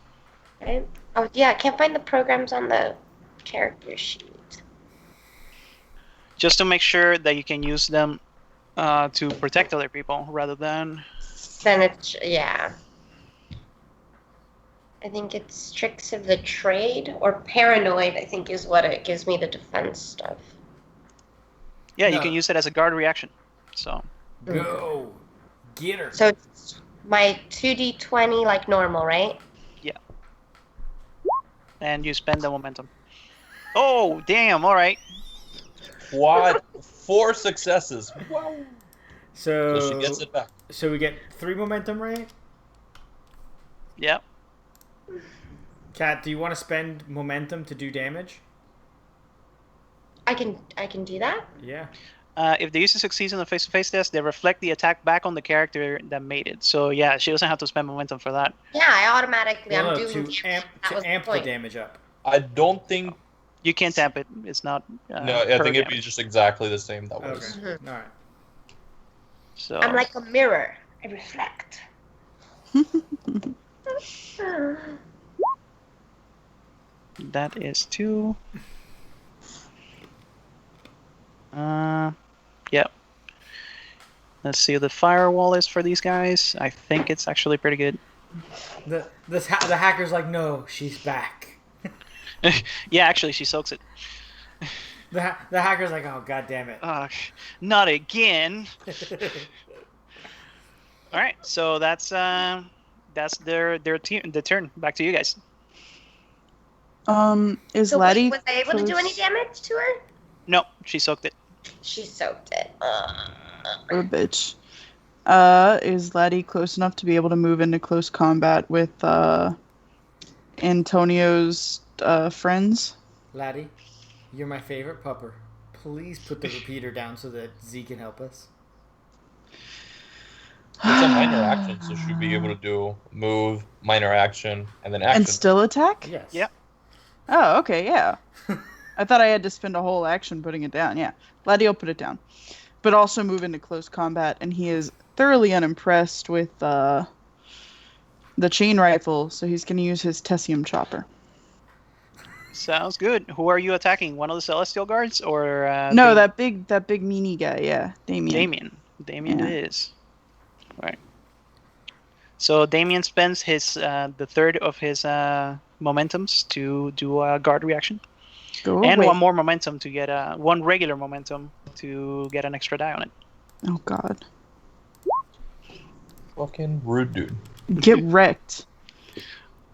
Right? Oh yeah, I can't find the programs on the character sheet. Just to make sure that you can use them to protect other people rather than. Then it's yeah. I think it's tricks of the trade or paranoid. I think is what it gives me the defense stuff. Yeah, you No. can use it as a guard reaction. So Go! Get her! So it's my 2d20 like normal, right? and you spend the momentum. Oh damn! All right. What? 4 successes. Wow. So So she gets it back. So we get 3 momentum, right? Yep. Kat, do you want to spend momentum to do damage? I can do that. Yeah. If the user succeeds in the face-to-face test, they reflect the attack back on the character that made it. So yeah, she doesn't have to spend momentum for that. Yeah, I automatically. Well, I'm no, doing to damage. amp, That to was amp the the point. damage up. I don't think. You can't tap it. It's not. No, I think perfect it'd be damage. just exactly the same. That Okay. was. Mhm. All right. So I'm like a mirror. I reflect. that is 2. Yep. Let's see what the firewall is for these guys. I think it's actually pretty good. The hacker's like, no, she's back. Yeah, actually, she soaks it. The hacker's like, oh, god damn it. Not again. All right, so that's their the turn. Back to you guys. Is So Laddie wait, was I able to do any close? damage to her? No, she soaked it. She soaked it. What a bitch. Is Laddie close enough to be able to move into close combat with Antonio's friends? Laddie, you're my favorite pupper. Please put the repeater down so that Z can help us. It's a minor action, so she'd be able to do move, minor action, and then action. And still attack? Yes. Yeah. Oh, okay, yeah. I thought I had to spend a whole action putting it down. Yeah, Laddie will put it down. But also move into close combat, and he is thoroughly unimpressed with the chain rifle, so he's going to use his Tessium chopper. Sounds good. Who are you attacking? One of the Celestial Guards or? No, that big meanie guy, yeah, Damien. Damien Yeah. it is. Right. So Damien spends his the third of his momentums to do a guard reaction, and away. one more momentum to get one regular momentum to get an extra die on it. Oh god. Fucking rude dude. Get wrecked.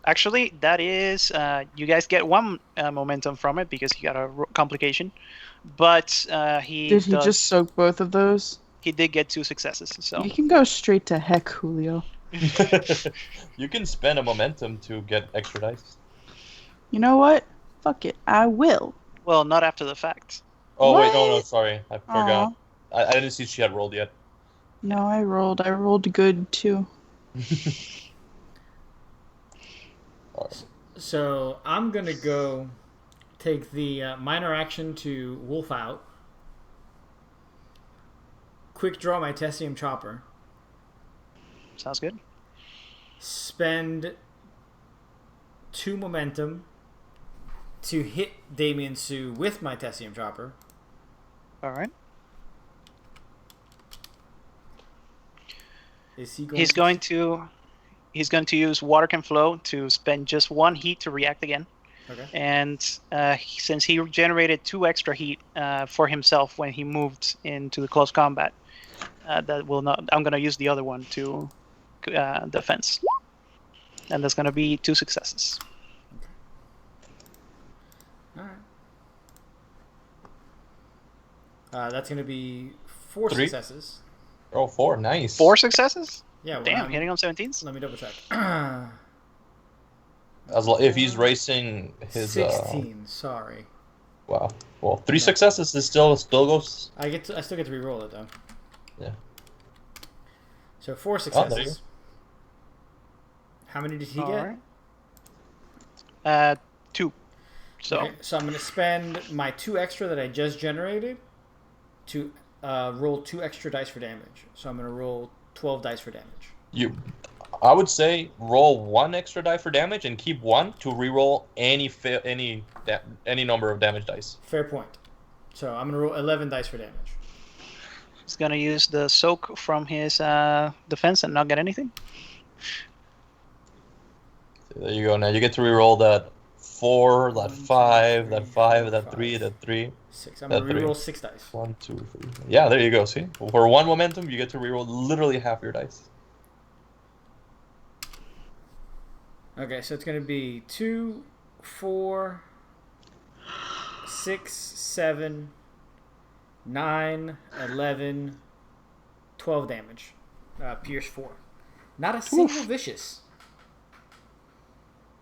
Actually, that is you guys get one momentum from it because you got a complication, but he Did he does- just soak both of those? he did get 2 successes. So You can go straight to heck, Julio. You can spend a momentum to get extra dice. You know what? Fuck it. I will. well, not after the fact. Oh wait, no, What? sorry, I forgot. I didn't see she had rolled yet. No, I rolled good too. So I'm going to go take the minor action to wolf out. Quick draw my Tessium chopper. Sounds good. Spend 2 momentum to hit Damien Sue with my Tessium chopper. All right. Is he going He's going to use Water Can Flow to spend just 1 heat to react again. Okay. And since he generated 2 extra heat for himself when he moved into the close combat, that will not. I'm going to use the other one to defense, and that's going to be 2 successes. All right. That's going to be 4 3? successes. Oh, 4, nice. 4 successes? Yeah. Well, Damn, hitting on 17s. Let me double check. If he's racing his 16. Sorry. Wow. Well, 3 No. successes is still goes. I still get to re-roll it though. Yeah. So 4 Oh, there you successes. How many did he All get? right. 2. So Okay, so I'm going to spend my 2 extra that I just generated to roll 2 extra dice for damage. So I'm going to roll 12 dice for damage. I would say roll 1 extra die for damage and keep 1 to reroll any number of damage dice. Fair point. So I'm going to roll 11 dice for damage. he's gonna use the soak from his defense and not get anything. So there you go. Now you get to reroll that 4, that 1, 2, 5, 3, that 5, 4, that 3, 5. that 3. 6. I'm That going to 3. reroll 6 dice. 1, 2, 3. Yeah, there you go. See, for 1 momentum, you get to reroll literally half your dice. Okay, so it's going to be 2, 4, 6, 7, 9, 11, 12 damage. Pierce 4. Not a single vicious.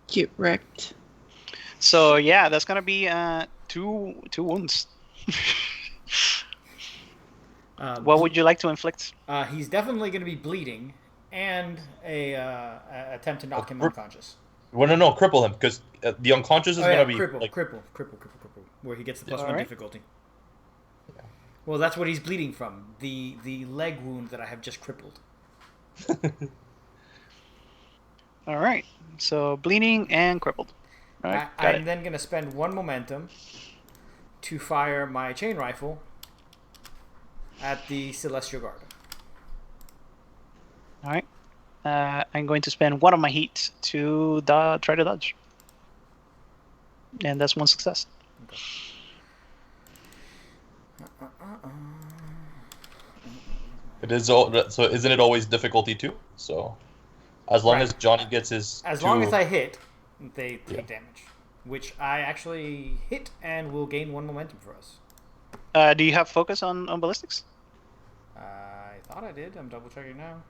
Get wrecked. So yeah, that's gonna be 2 wounds. What would you like to inflict? He's definitely going to be bleeding and a attempt to knock him unconscious. Well, no, cripple him because the unconscious is gonna be cripple, like cripple, where he gets the +1 Alright. difficulty. Well, that's what he's bleeding from. The leg wound that I have just crippled. All right. So bleeding and crippled. All right. Got I'm it. then going to spend 1 momentum to fire my chain rifle at the Celestial Guard. All right. I'm going to spend 1 of my heat to try to dodge, and that's 1 success. it is. So isn't it always difficulty 2? So as long Right. as Johnny gets his As 2, long as I hit, they take Yeah. damage, which I actually hit and will gain 1 momentum for us. Do you have focus on ballistics? I thought I did. I'm double checking now.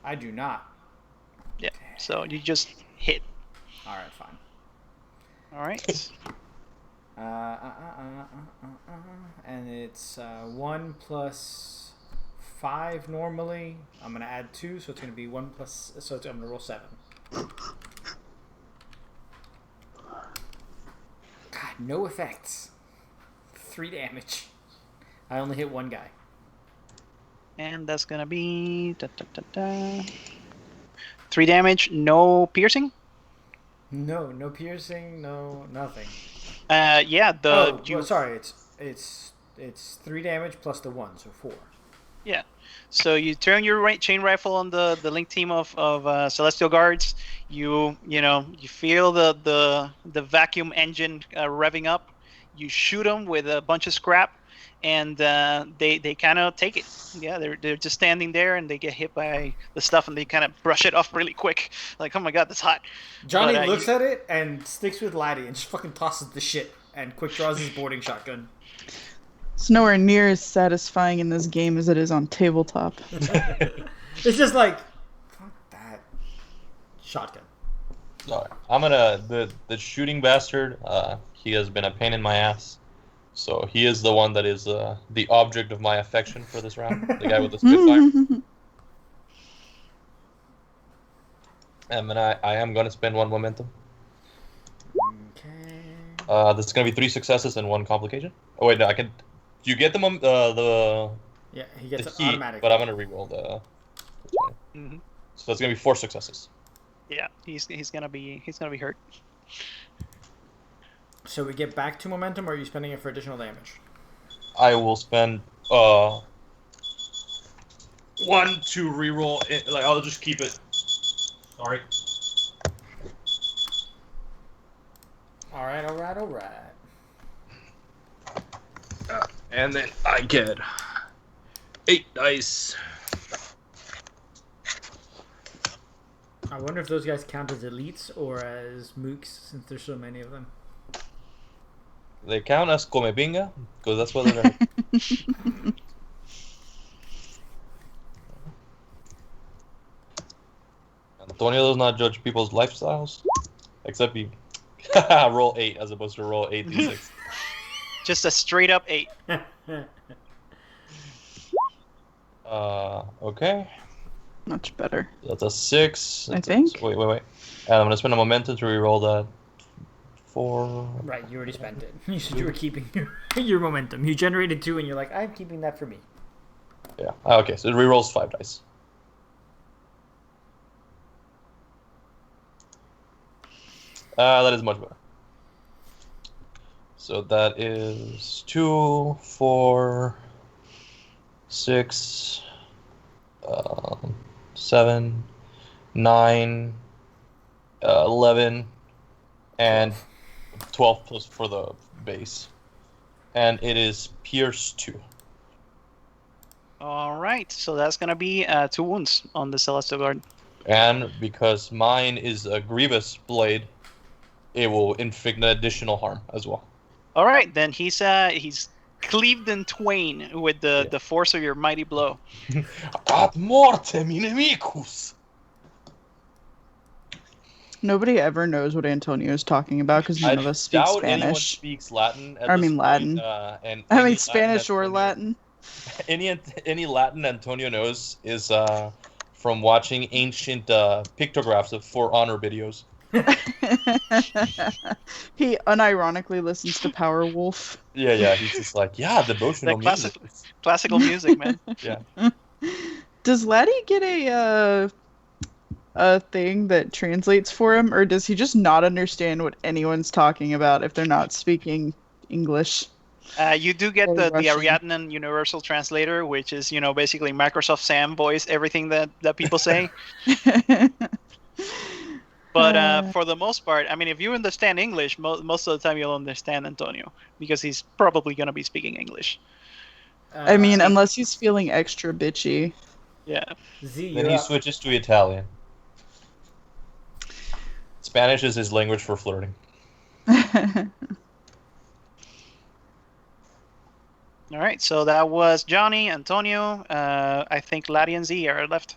I do not. Yeah. So you just hit. All right, fine. All right. And it's 1 plus 5 normally. I'm gonna add 2, so it's gonna be 1 plus. So I'm gonna roll 7. God, no effects. 3 damage. I only hit 1 guy. And that's gonna be 3 damage. No piercing. No piercing, no nothing. Yeah. Sorry. It's 3 damage plus the 1, so 4. Yeah. So you turn your chain rifle on the link team of Celestial Guards. You feel the vacuum engine revving up. You shoot them with a bunch of scrap, and they kind of take it. Yeah, they're just standing there, and they get hit by the stuff, and they kind of brush it off really quick. Like, oh my god, that's hot. Johnny But, looks at it and sticks with Laddie and just fucking tosses the shit and quick draws his boarding shotgun. It's nowhere near as satisfying in this game as it is on tabletop. It's just like, fuck that shotgun. Alright, I'm gonna the shooting bastard. He has been a pain in my ass, so he is the one that is the object of my affection for this round. The guy with the spitfire. And then I am gonna spend 1 momentum. Okay. This is gonna be 3 successes and 1 complication. Oh wait, no, I can. You get the Yeah, he the gets it heat, automatically. but I'm gonna reroll the. Mhm. So it's gonna be 4 successes. Yeah, he's gonna be hurt. So we get back to momentum, or are you spending it for additional damage? I will spend 1 to reroll. Like I'll just keep it. Sorry. All right. And then I get 8 dice. I wonder if those guys count as elites or as mooks, since there's so many of them. They count as come pinga because that's what they're. Antonio does not judge people's lifestyles, except he Roll 8 as opposed to roll 8d6. Just a straight up 8. Okay. Much better. That's a 6. I think. Wait. And I'm gonna spend a momentum to reroll that. 4. Right, you already spent it. You said you were keeping your momentum. You generated 2, and you're like, I'm keeping that for me. Yeah. Okay, so it rerolls 5 dice. That is much better. So that is 2, 4, 6, 7, 9, 11, and 12 plus for the base. And it is Pierce 2. All right, so that's gonna be 2 wounds on the Celestial Guard. And because mine is a Grievous blade, it will inflict an additional harm as well. All right, then he's cleaved in twain with the force of your mighty blow. Ad mortem inimicus. Nobody ever knows what Antonio is talking about because none of us speak doubt anyone Spanish. speaks Latin. Latin. And I any mean, Spanish or Latin. Any Latin Antonio knows is from watching ancient pictographs of For Honor videos. He unironically listens to Powerwolf. Yeah. He's just like, devotional Like music. classical music, man. Yeah. Does Laddie get a thing that translates for him, or does he just not understand what anyone's talking about if they're not speaking English? You do get Or the Russian. Ariadnan Universal Translator, which is, basically Microsoft Sam voice everything that people say. But for the most part, I mean, if you understand English, most of the time you'll understand Antonio, because he's probably going to be speaking English. I mean, unless he's feeling extra bitchy. Yeah. Z, Then you're he up. switches to Italian. Spanish is his language for flirting. All right, so that was Johnny, Antonio. I think Laddie and Z are left.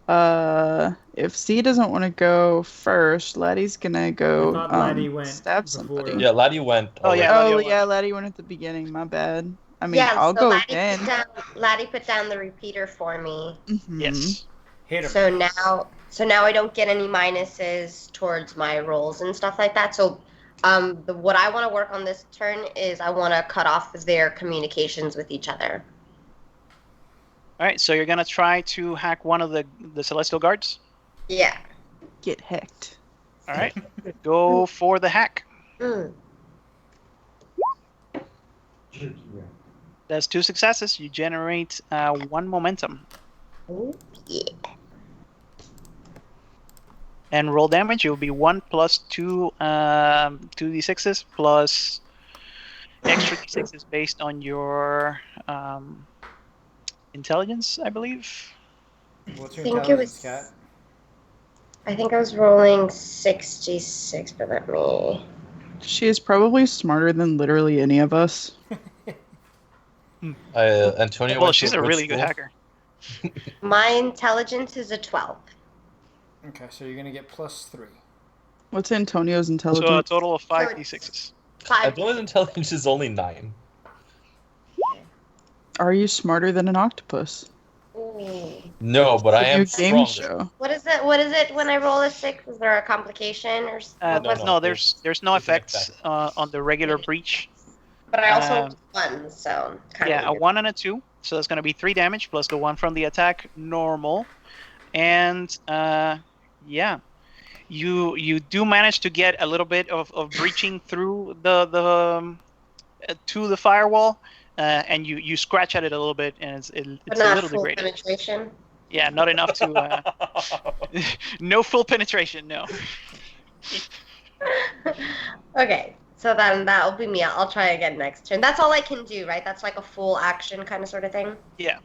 If Z doesn't want to go first, Laddie's gonna go I thought Laddie went stab before. somebody. Yeah, Laddie went. Oh, yeah. Oh Laddie yeah, Laddie went at the beginning. My bad. I mean, Yeah, I'll so go Laddie again. Laddie put down the repeater for me. Mhm. Yes. Hit him. So now I don't get any minuses towards my rolls and stuff like that. So what I want to work on this turn is I want to cut off their communications with each other. All right, so you're going to try to hack one of the Celestial Guards? Yeah. Get hecked. All right, go for the hack. Mm. That's 2 successes. You generate 1 momentum. Ooh, yeah. And roll damage. It will be 1 plus 2 2d6s plus extra d6s based on your intelligence, I believe. What's your I think it intelligence, was- Cat? I think I was rolling 66, but let me. She is probably smarter than literally any of us. Antonio. Well, went to she's a which really good school? hacker. My intelligence is a 12. Okay, so you're gonna get +3. What's Antonio's So a intelligence? total of 5 d6s. 5. Antonia's intelligence is only 9. Are you smarter than an octopus? Ooh. No, but I The am new game stronger. show. What is it? What is it when I roll a 6? Is there a complication or? No, what was no, it? there's no there's an effects effect. on the regular breach. But I also um, won, so kind Yeah, a 1 and a 2. So that's going to be 3 damage plus the 1 from the attack, normal. And yeah, you do manage to get a little bit of breaching through the to the firewall, and you scratch at it a little bit, and it's But a not little full degraded. penetration. Yeah, not enough to no full penetration. No. Okay, so then that'll be me. I'll try again next turn. That's all I can do, right? That's like a full action kind of sort of thing. Yeah.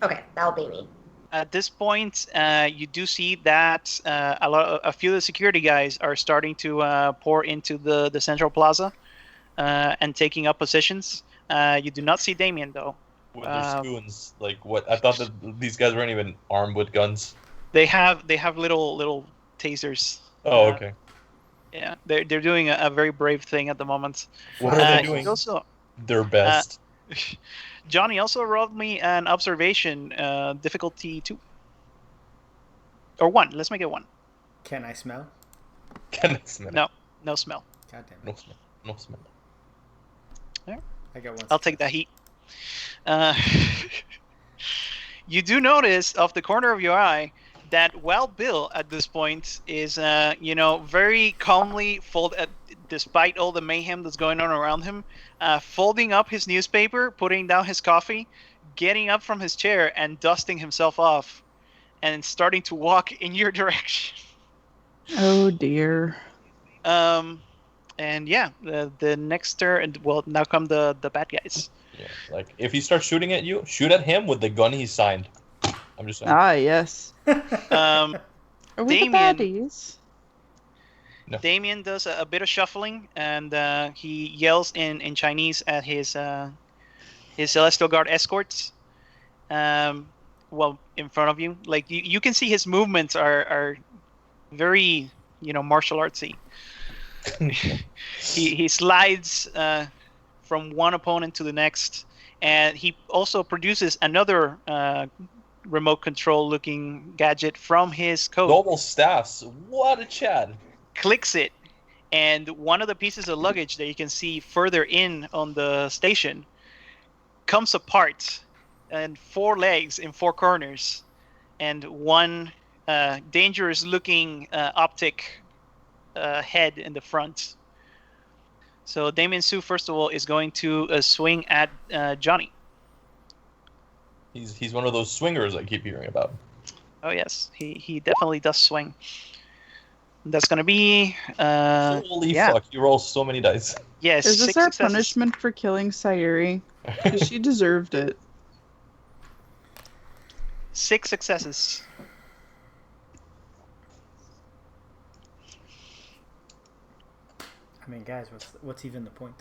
Okay, that'll be me. At this point, you do see that a few of the security guys are starting to pour into the central plaza and taking up positions. You do not see Damien though. With their spoons, like what? I thought that these guys weren't even armed with guns. They have little tasers. Oh, okay. Yeah, they're doing a very brave thing at the moment. What are they He doing? also, Their best. Johnny also rolled me an observation difficulty 2. Or 1. Let's make it 1. Can I smell? Can I smell? No, no smell. God damn No it. smell. No smell. I got one. I'll take that heat. You do notice off the corner of your eye that while Bill at this point is, very calmly despite all the mayhem that's going on around him, folding up his newspaper, putting down his coffee, getting up from his chair and dusting himself off, and starting to walk in your direction. Oh dear. And yeah, the next turn, well, now come the bad guys. Yeah, like if he starts shooting at you, shoot at him with the gun he signed. I'm just saying. Ah, yes. Um, Are we Damien. the baddies? No. Damien does a bit of shuffling, and he yells in Chinese at his Celestial Guard escorts. Well, in front of you, like you can see his movements are very martial artsy. he slides from one opponent to the next, and he also produces another remote control looking gadget from his coat. Noble staffs. What a Chad. Clicks it, and one of the pieces of luggage that you can see further in on the station comes apart, and 4 legs in 4 corners, and one dangerous looking optic head in the front. So Damien Su, first of all, is going to swing at Johnny. He's one of those swingers I keep hearing about. Oh yes, he definitely does swing. That's going to be Holy fuck! You roll so many dice. yes. Is this 6 our successes. punishment for killing Sayuri? Because she deserved it. 6 successes. I mean, guys, what's even the point?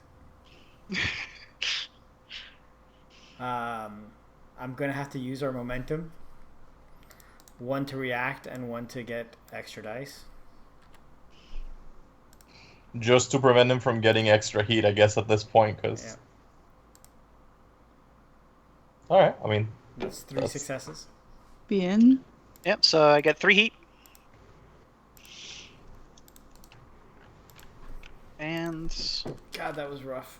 I'm gonna have to use our momentum. 1 to react and 1 to get extra dice. Just to prevent him from getting extra heat, I guess, at this point, because... Yeah. Alright, I mean... That's 3 successes. Bien. Yep. So I get 3 heat. And God, that was rough.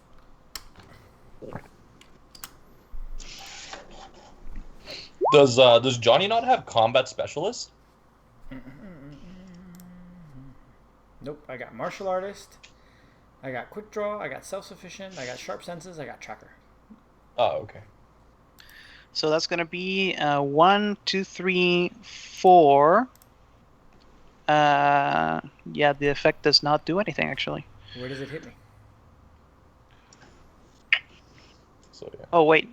Does Johnny not have combat specialist? Nope, I got martial artist. I got quick draw. I got self-sufficient. I got sharp senses. I got tracker. Oh, okay. so that's going to be 1, 2, 3, 4. Yeah, the effect does not do anything actually. Where does it hit me? So yeah. Oh wait.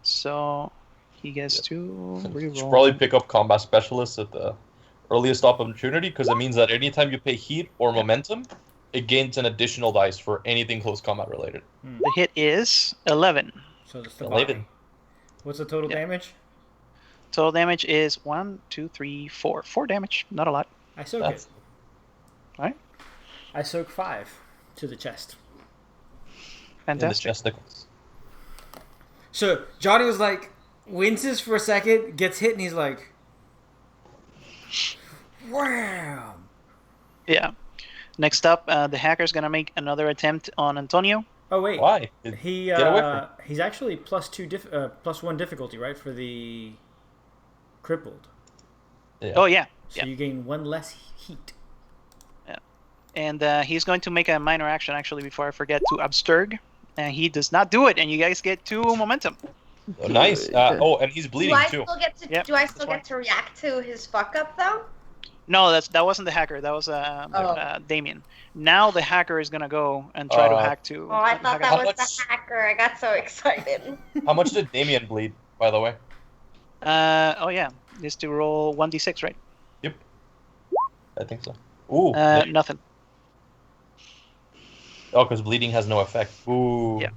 So he gets to You reroll. should probably pick up combat specialist at the earliest opportunity, because it means that anytime you pay heat or momentum, it gains an additional dice for anything close combat related. The hit is 11. So just the 11. body. What's the total Yeah. damage? Total damage is 1, 2, 3, 4. 4 damage, not a lot. I soak That's- it. Alright. I soak 5 to the chest. In the Fantastic. chesticles. So Johnny was like, winces for a second, gets hit, and he's like, wham! Yeah. Next up, the hacker's gonna make another attempt on Antonio. Oh wait, Why? he Get away from he's actually plus 1 difficulty, right, for the crippled. Yeah. Oh yeah. So Yeah. you gain 1 less heat. And he's going to make a minor action actually before I forget to Absterg. And he does not do it, and you guys get 2 momentum. Oh, nice. Good. And he's Do bleeding I too. still get to? Yep, do I that's still fine. get to react to his fuck up though? No, that wasn't the hacker. That was Damien. Now the hacker is gonna go and try to hack to. Oh, I thought hack that was much- the hacker. I got so excited. How much did Damien bleed, by the way? Oh yeah, is to roll 1d6, right? Yep. I think so. Ooh. Nothing. Oh, because bleeding has no effect. Ooh. Yeah.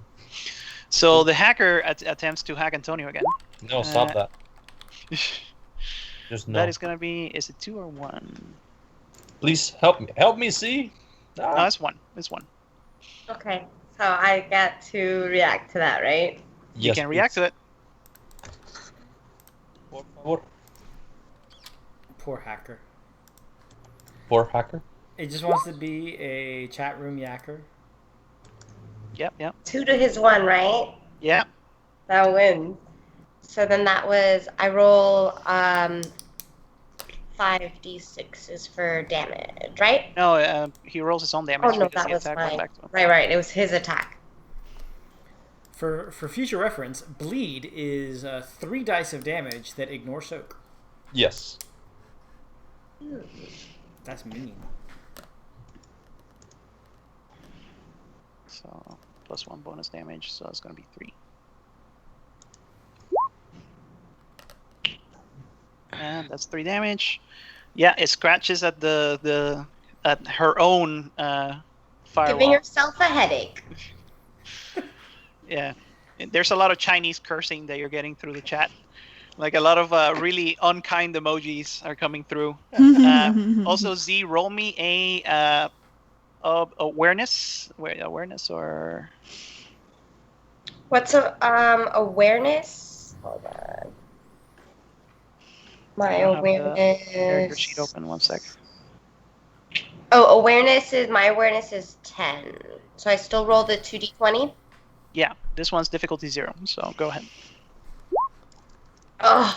So the hacker attempts to hack Antonio again. No, stop that. Just no. That is gonna be. Is it 2 or 1? Please help me. Help me, see? No, it's one. It's one. Okay, so I get to react to that, right? You can react to it. Por favor. Poor hacker. Poor hacker. It just wants to be a chat room yacker. Yep. 2 to his 1, right? Yeah. That wins. So then that was, I roll 5d6s for damage, right? No, he rolls his own damage Oh no, because that the was attack went mine. back to him. Right. It was his attack. For future reference, bleed is 3 dice of damage that ignore soak. Yes. That's mean. So +1 bonus damage, so it's gonna be 3. And that's 3 damage. Yeah, it scratches at at her own firewall. Giving yourself a headache. Yeah, there's a lot of Chinese cursing that you're getting through the chat. Like a lot of really unkind emojis are coming through. Also, Z, roll me a awareness or What's awareness? Hold on. My I don't have the character awareness. sheet open. 1 sec. Oh, my awareness is 10. So I still roll the 2d20? Yeah, this one's difficulty 0. So go ahead. Ugh.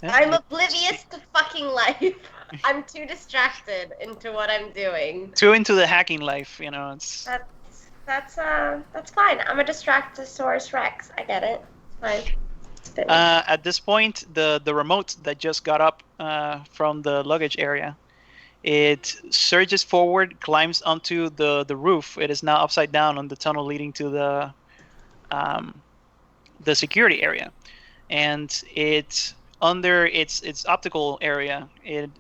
Yeah, I'm oblivious to fucking life. I'm too distracted into what I'm doing. too into the hacking life, you know. It's That's fine. I'm a Distractosaurus Rex. I get it. It's fine. It's fine. at this point, the remote that just got up from the luggage area, it surges forward, climbs onto the roof. It is now upside down on the tunnel leading to the security area, and it under its optical area, it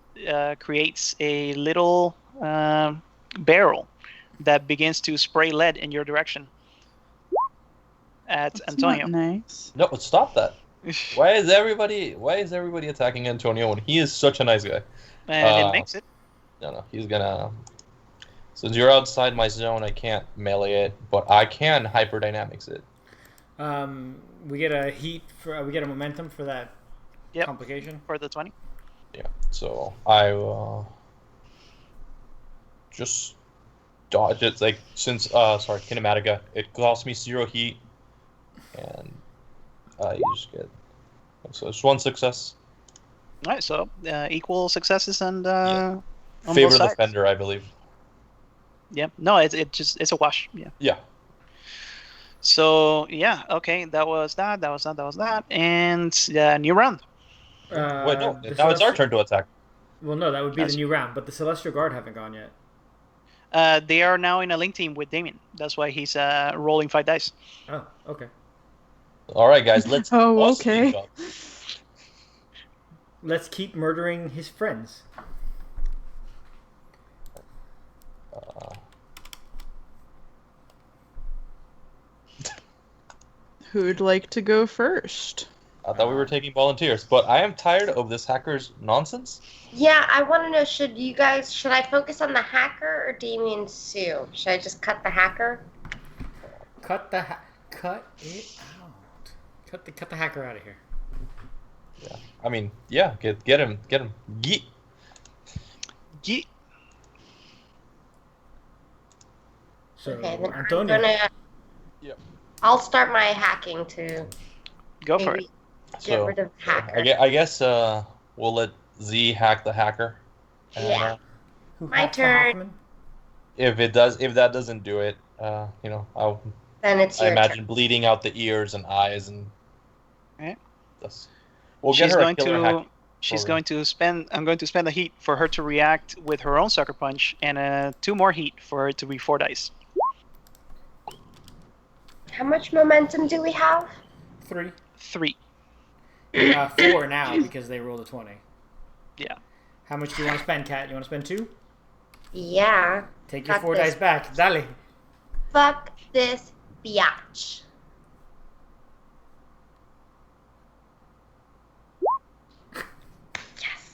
creates a little barrel that begins to spray lead in your direction at That's Antonio. not nice. No, stop that. Why is everybody attacking Antonio when he is such a nice guy? And it makes it. No, he's gonna. Since you're outside my zone, I can't melee it, but I can hyperdynamics it. We get a heat we get a momentum for that Yep. complication. For the 20. Yeah, so I will just dodge it. Like since kinematica, it costs me 0 heat, and you just get. So it's 1 success. All right, so equal successes and on both Favor sides. defender, I believe. Yeah, no, it's a wash. Yeah. Yeah. So yeah, okay, that was that, and new round. Wait, no. The Now it's our Celestial- turn to attack. Well, no, that would be That's- the new round, but the Celestial Guard haven't gone yet. They are now in a link team with Damien. That's why he's rolling 5 dice. Oh, okay. All right, guys, let's. Oh, boss okay. these up. Let's keep murdering his friends. Who'd like to go first? I thought we were taking volunteers, but I am tired of this hacker's nonsense. Yeah, I want to know, should I focus on the hacker or Damien Sue? Should I just cut the hacker? Cut it out. Cut the hacker out of here. Yeah, I mean, yeah, get him, Yeet. Ye- So, Okay, then Antonio. I'm gonna. Yep. I'll start my hacking to Go for it. maybe get rid of the hacker. I guess we'll let Z hack the hacker. And, Yeah. Who My hacked the turn. Hoffman? if that doesn't do it, I'll Then it's I your imagine turn. bleeding out the ears and eyes and. Alright. That's. We'll get She's her a going killer to. hack. She's program. going to spend. I'm going to spend a heat for her to react with her own sucker punch, and 2 more heat for her to be 4 dice. How much momentum do we have? 3. 3. 4 now because they rolled a 20. Yeah. How much do you want to spend, Kat? You want to spend 2? Yeah. Take your Fuck 4 this. dice back. Dale. Fuck this biatch. Yes.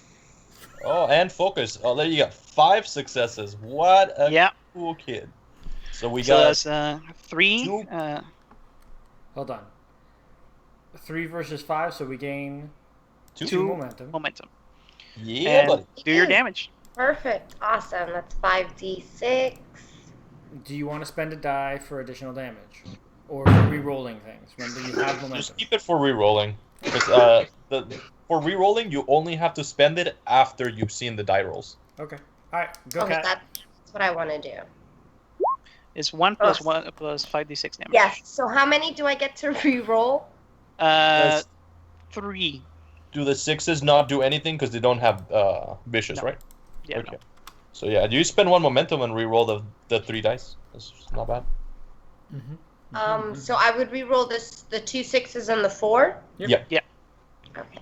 Oh, and focus. Oh, there you got 5 successes. What a Yeah. cool kid. So we So got that's 3. two- Hold on. 3 versus 5, so we gain 2 2 momentum. momentum. Yeah, And buddy. do your damage. Perfect. Awesome. That's 5d6. Do you want to spend a die for additional damage? Or for re-rolling things? Remember, you have Just momentum. keep it for re-rolling. Because for re-rolling, you only have to spend it after you've seen the die rolls. Okay. Alright, go Okay, Cat. that's what I want to do. It's 1 plus 1 plus 5d6 damage. Yes. So how many do I get to re-roll? Yes. 3. Do the 6s not do anything because they don't have vicious, No. right? Yeah. Okay. So yeah, you spend 1 momentum and re-roll the 3 dice. That's not bad. So I would re-roll the 2 6s and the 4. Yep. Yeah. Okay.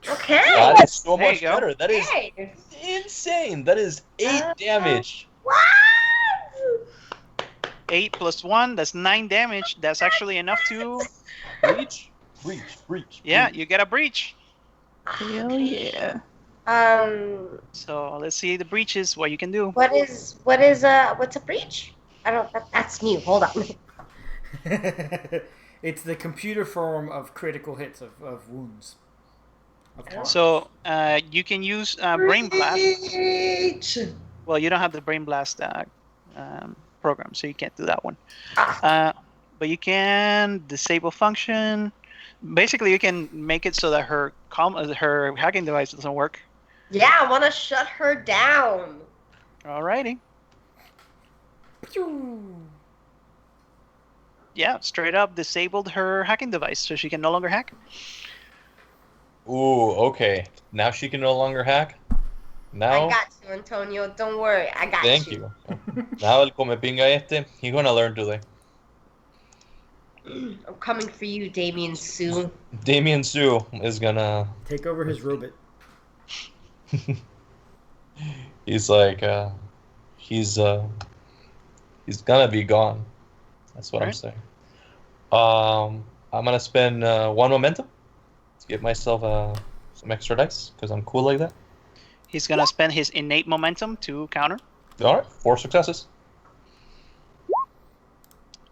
Okay. That is so There you much go. better. That is Okay. insane. That is 8 damage. Wow. 8 plus 1, that's 9 damage. That's actually enough to... Breach. Yeah, you get a breach. Hell yeah. So let's see the breaches, what you can do. What's a breach? I don't. That's new. Hold on. It's the computer form of critical hits of wounds. Of harm. So you can use Brain Blast. Breach. Well, you don't have the Brain Blast program, so you can't do that one. Ah. But you can disable function. Basically, you can make it so that her hacking device doesn't work. Yeah, I want to shut her down. Alrighty. Yeah, straight up disabled her hacking device, so she can no longer hack. Ooh, okay. Now she can no longer hack. Now, I got you, Antonio. Don't worry. I got thank you. Now el come pinga he's gonna learn today. I'm coming for you, Damien Sue. Damien Sue is gonna. Take over his robot. He's like, he's gonna be gone. That's what I'm Right. saying. I'm gonna spend 1 momentum to get myself some extra dice because I'm cool like that. He's gonna spend his innate momentum to counter, All right, 4 successes.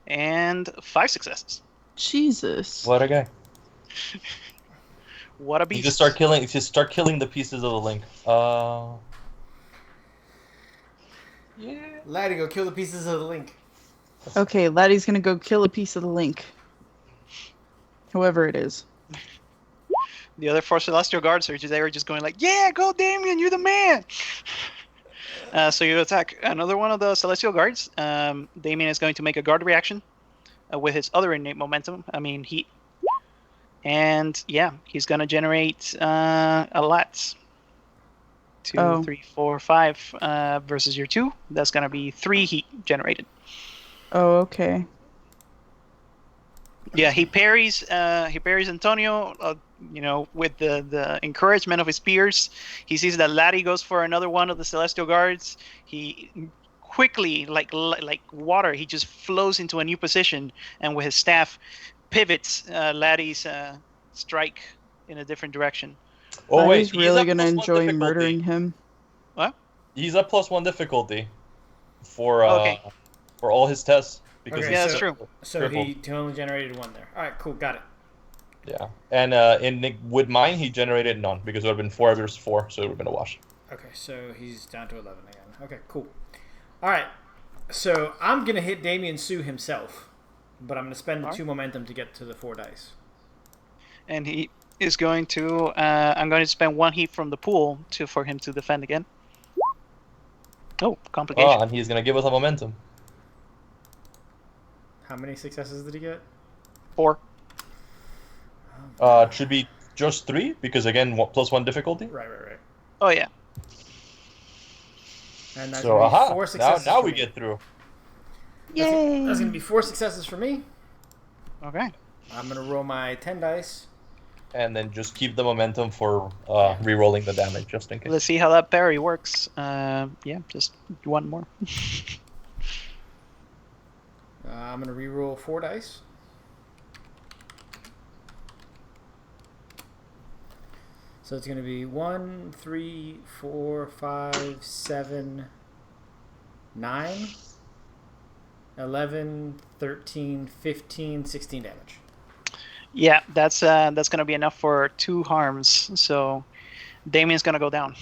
and 5 successes. Jesus. What a guy! What a You beast! just start killing the pieces of the link. Yeah. Laddie, go kill the pieces of the link. Okay, Laddie's gonna go kill a piece of the link. Whoever it is. The other 4 Celestial Guards are just going like, "Yeah, go Damien, you're the man!" So you attack another one of the Celestial Guards. Damien is going to make a guard reaction with his other innate momentum. I mean, heat. And yeah, he's going to generate a lot. 2, 3, 4, 5 versus your 2. That's going to be 3 heat generated. Oh, okay. Yeah, he parries Antonio, with the encouragement of his peers. He sees that Laddie goes for another one of the Celestial Guards. He quickly, like water, he just flows into a new position, and with his staff, pivots Laddie's strike in a different direction. Oh wait, Laddie's really gonna +1 enjoy difficulty. murdering him. What? He's a +1 difficulty for Okay. for all his tests because Okay, Yeah, he's that's true. So crippled. he only generated 1 there. Alright, cool, got it. Yeah, and with mine he generated none because it would have been 4 versus 4, so it would have been a wash. Okay, so he's down to 11 again. Okay, cool. Alright, so I'm going to hit Damien Sue himself, but I'm going to spend the Alright. 2 momentum to get to the 4 dice. And he is going to. I'm going to spend 1 heat from the pool for him to defend again. Oh, complication. And he's gonna give us a momentum. How many successes did he get? 4. It should be just 3 because again +1 difficulty. Right. Oh yeah. And that's So going to be 4 now successes now for we me. get through. Yay! That's going to be 4 successes for me. Okay. I'm going to roll my 10 dice. And then just keep the momentum for re-rolling the damage just in case. Let's see how that parry works. Yeah, just 1 more. I'm going to re-roll 4 dice. So it's going to be 1, 3, 4, 5, 7, 9, 11, 13, 15, 16 damage. Yeah, that's gonna be enough for 2 harms. So Damien's gonna go down.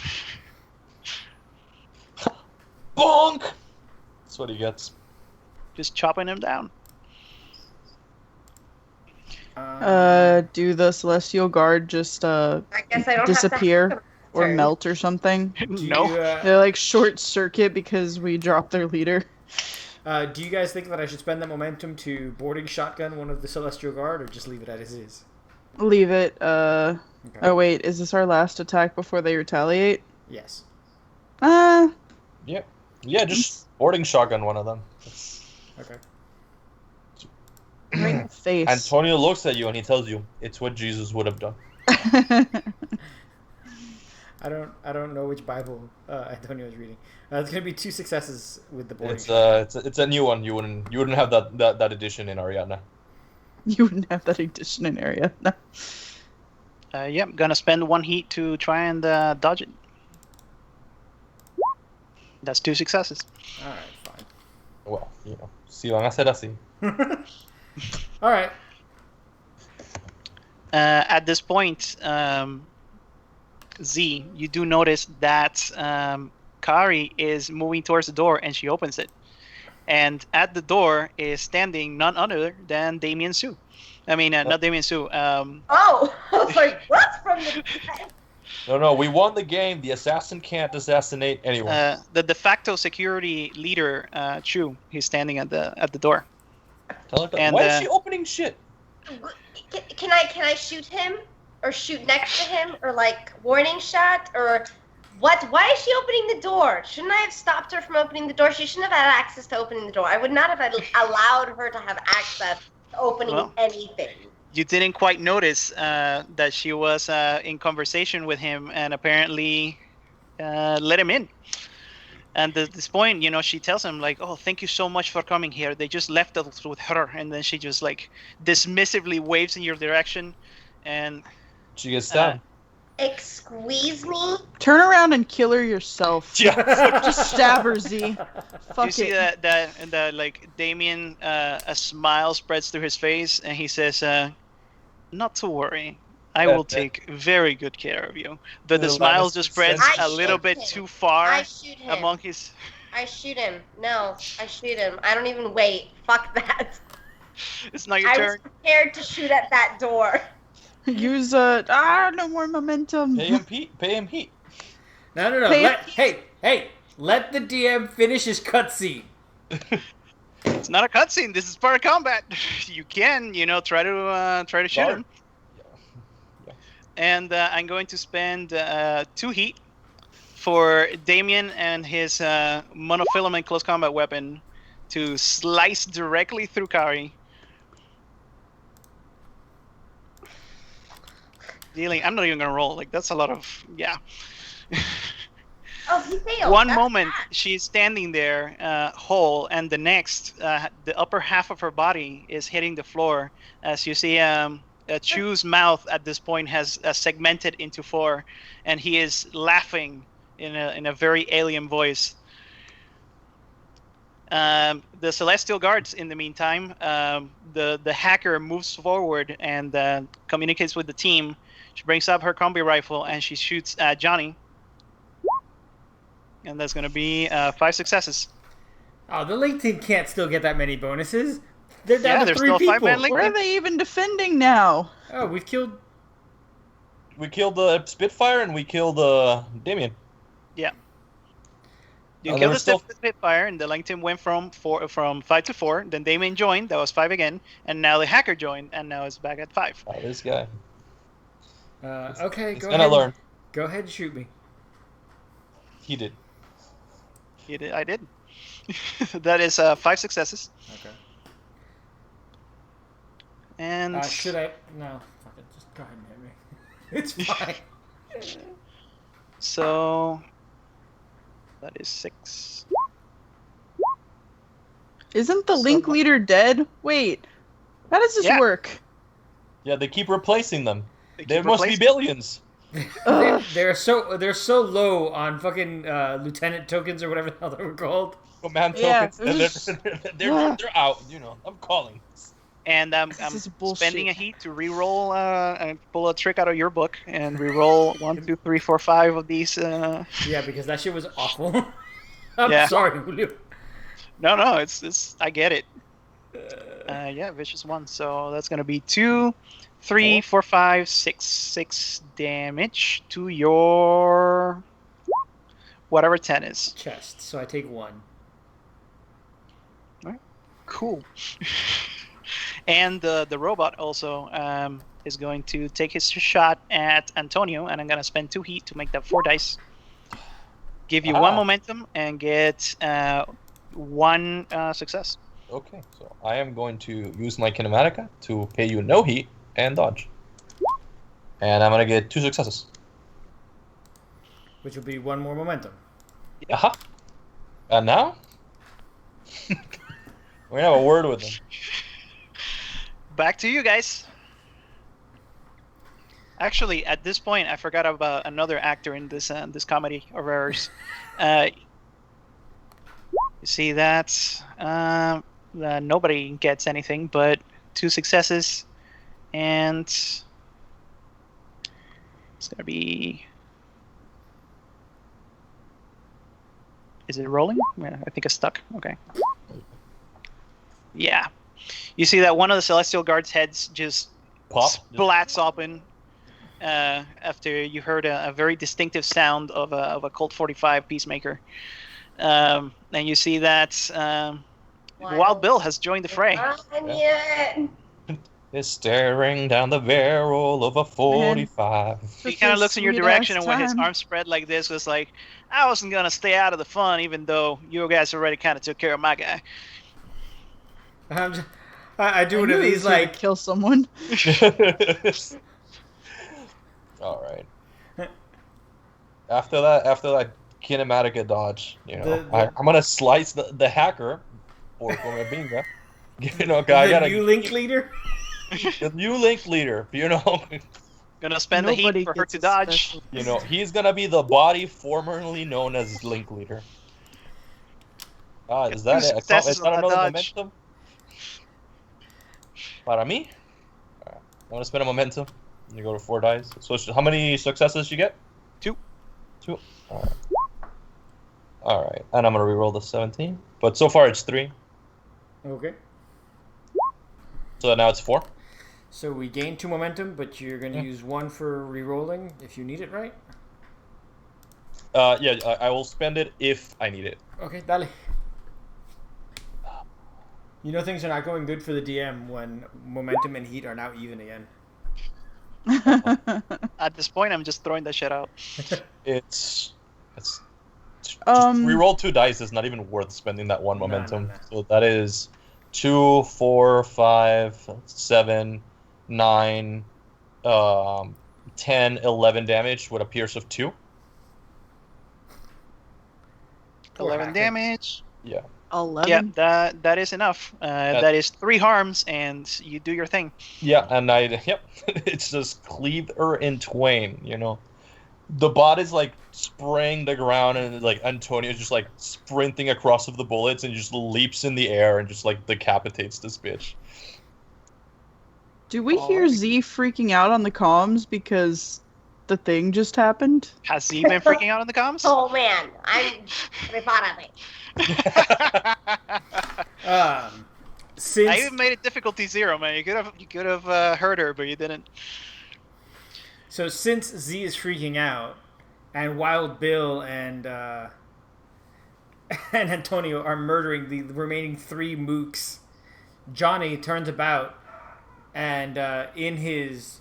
Bonk! That's what he gets. Just chopping him down. Do the Celestial Guard just I guess I don't disappear have to or turn. melt or something? No. They're like short circuit because we dropped their leader. Do you guys think that I should spend that momentum to boarding shotgun one of the Celestial Guard, or just leave it as is? Leave it. Okay. Oh wait, is this our last attack before they retaliate? Yes. Uh, Yep. Yeah, just boarding shotgun one of them. Okay. right in the face. Antonio looks at you and he tells you it's what Jesus would have done. I don't know which Bible Antonio is reading. It's gonna be 2 successes with the boarding. It's a new one. You wouldn't have that edition in Ariadna. You wouldn't have that edition in area. No. Yep, gonna spend 1 heat to try and dodge it. That's 2 successes. All right, fine. Well, si van a ser así. All right. At this point, Z, you do notice that Kaari is moving towards the door, and she opens it. And at the door is standing none other than Damien Sue. I mean, not Damien Sue. Oh, I was like, what from the... No, we won the game. The assassin can't assassinate anyone. The de facto security leader, Chu. He's standing at the door. Tell her and, why is she opening shit? Can I shoot him? Or shoot next to him? Or like, warning shot? Or what? Why is she opening the door? Shouldn't I have stopped her from opening the door? She shouldn't have had access to opening the door. I would not have allowed her to have access to opening anything. You didn't quite notice that she was in conversation with him and apparently let him in. And at this point, she tells him, like, oh, thank you so much for coming here. They just left us with her. And then she just, like, dismissively waves in your direction. And she gets stabbed. Excuse me? Turn around and kill her yourself. Yeah. Just stab her, Z. Fuck you see it. that like, Damien, a smile spreads through his face, and he says, not to worry. I will take very good care of you. The smile just spreads a little bit too far among his... I shoot him. No, I shoot him. I don't even wait. Fuck that. It's not your turn. I was prepared to shoot at that door. Use no more momentum. Pay him heat. No. Hey, let the DM finish his cutscene. It's not a cutscene. This is part of combat. You can, try to shoot him. Yeah. And I'm going to spend 2 heat for Damien and his monofilament close combat weapon to slice directly through Kaari. Dealing. I'm not even gonna roll. Like, that's a lot of Oh, he failed. One moment she's standing there whole, and the next the upper half of her body is hitting the floor. As you see, Chu's mouth at this point has segmented into 4, and he is laughing in a very alien voice. The Celestial Guards, in the meantime, the hacker moves forward and communicates with the team. She brings up her combi rifle and she shoots at Johnny. And that's going to be 5 successes. Oh, the Link team can't still get that many bonuses. They're down to there's 3 still people. 5-man Link. Where are they even defending now? Oh, we killed the Spitfire and we killed Damien. Yeah. You killed the Spitfire, and the Link team went from 5 to 4. Then Damien joined, that was 5 again, and now the hacker joined, and now it's back at 5. Oh, this guy. Okay, He's go gonna ahead. learn. Go ahead and shoot me. He did. You did. I did. That is 5 successes. Okay. And Should I? No. Fuck it. Just go ahead and hit me. It's fine. So that is 6. Isn't the Link leader dead? Wait, how does this work? Yeah, they keep replacing them. They There keep must be replacing- billions. They're so low on fucking lieutenant tokens or whatever the hell they were called. Command Yeah, tokens. They're out. I'm calling. And This is I'm bullshit. spending a heat to re-roll and pull a trick out of your book and re-roll 1, 2, 3, 4, 5 of these. Yeah, because that shit was awful. I'm Yeah. sorry, Julio. No, it's I get it. Yeah, vicious 1. So that's gonna be 2, 3, 4, 5, 6 damage to your whatever 10 is. Chest. So I take 1. Cool. And the robot also is going to take his shot at Antonio, and I'm gonna spend 2 heat to make that 4 dice. Give you 1 momentum and get 1 success. Okay, so I am going to use my kinematica to pay you no heat and dodge. And I'm gonna get 2 successes. Which will be 1 more momentum. Aha. And now? We're gonna have a word with them. Back to you guys. Actually, at this point, I forgot about another actor in this comedy of errors. You see that nobody gets anything, but 2 successes, and it's gonna be. Is it rolling? Yeah, I think it's stuck. Okay. Yeah. You see that one of the Celestial Guard's heads just Pop. splats open after you heard a very distinctive sound of a Colt 45 Peacemaker. And you see that Wild Bill has joined the fray. Is staring down the barrel of a 45. He kind of looks in your direction, and with his arms spread like this, was like, I wasn't going to stay out of the fun, even though you guys already kind of took care of my guy. I do one of these, like, kill someone. All right. After that kinematica dodge, I'm gonna slice the hacker, or Binga. I gotta new link leader. The new link leader. Gonna spend the heat for her to dodge. He's gonna be the body formerly known as link leader. Is that it? Is that another momentum? Para me? Alright. I'm gonna spend a momentum. You go to 4 dice. So how many successes you get? 2. Alright. And I'm gonna reroll the 17. But so far it's 3. Okay. So now it's 4. So we gain 2 momentum, but you're gonna use 1 for rerolling if you need it, right? Yeah, I will spend it if I need it. Okay, dale. Things are not going good for the DM when momentum and heat are now even again. At this point, I'm just throwing that shit out. It's just reroll 2 dice is not even worth spending that 1 momentum. No. So that is 2, 4, 5, 7, 9, 10, 11 damage with a pierce of 2. 11 damage. Yeah. 11. Yeah, that is enough. That is 3 harms, and you do your thing. Yeah, and it's just cleaved her in twain. The body's like spraying the ground, and like Antonio's just like sprinting across of the bullets, and just leaps in the air and just like decapitates this bitch. Do we hear Z freaking out on the comms because the thing just happened? Has Z been freaking out on the comms? Oh man, I'm preparado. Since I even made it difficulty 0, man. You could have heard her, but you didn't. So since Z is freaking out, and Wild Bill and Antonio are murdering the remaining 3 mooks, Johnny turns about and in his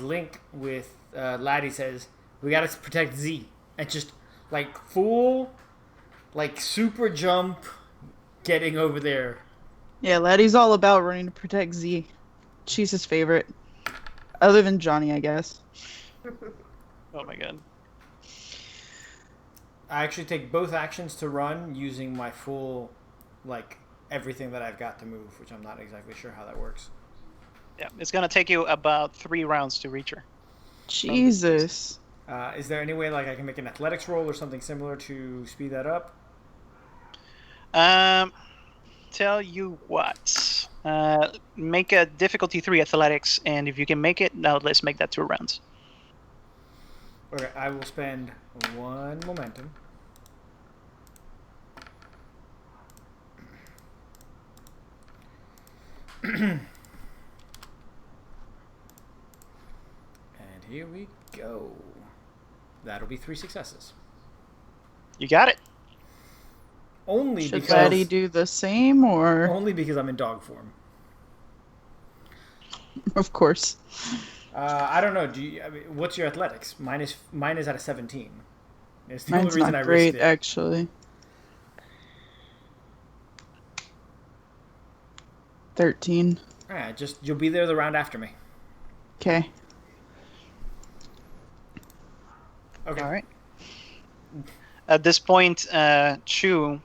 link with Laddie says, "We gotta protect Z," and just like full, like super jump, getting over there. Yeah, Laddie's all about running to protect Z. She's his favorite. Other than Johnny, I guess. Oh my god. I actually take both actions to run using my full, like, everything that I've got to move, which I'm not exactly sure how that works. Yeah, it's gonna take you about 3 rounds to reach her. Jesus. Is there any way like I can make an athletics roll or something similar to speed that up? Tell you what. Make a difficulty 3 athletics, and if you can make it, now let's make that 2 rounds. Okay, I will spend 1 momentum. And here we go. That'll be 3 successes. You got it. Only Should because Laddie do the same, or only because I'm in dog form. of course? I don't know. What's your athletics? Mine is at a 17. It's the Mine's only reason not I great, risked it. actually. 13. Alright, you'll be there the round after me. Okay. Okay. All right. At this point, Chu,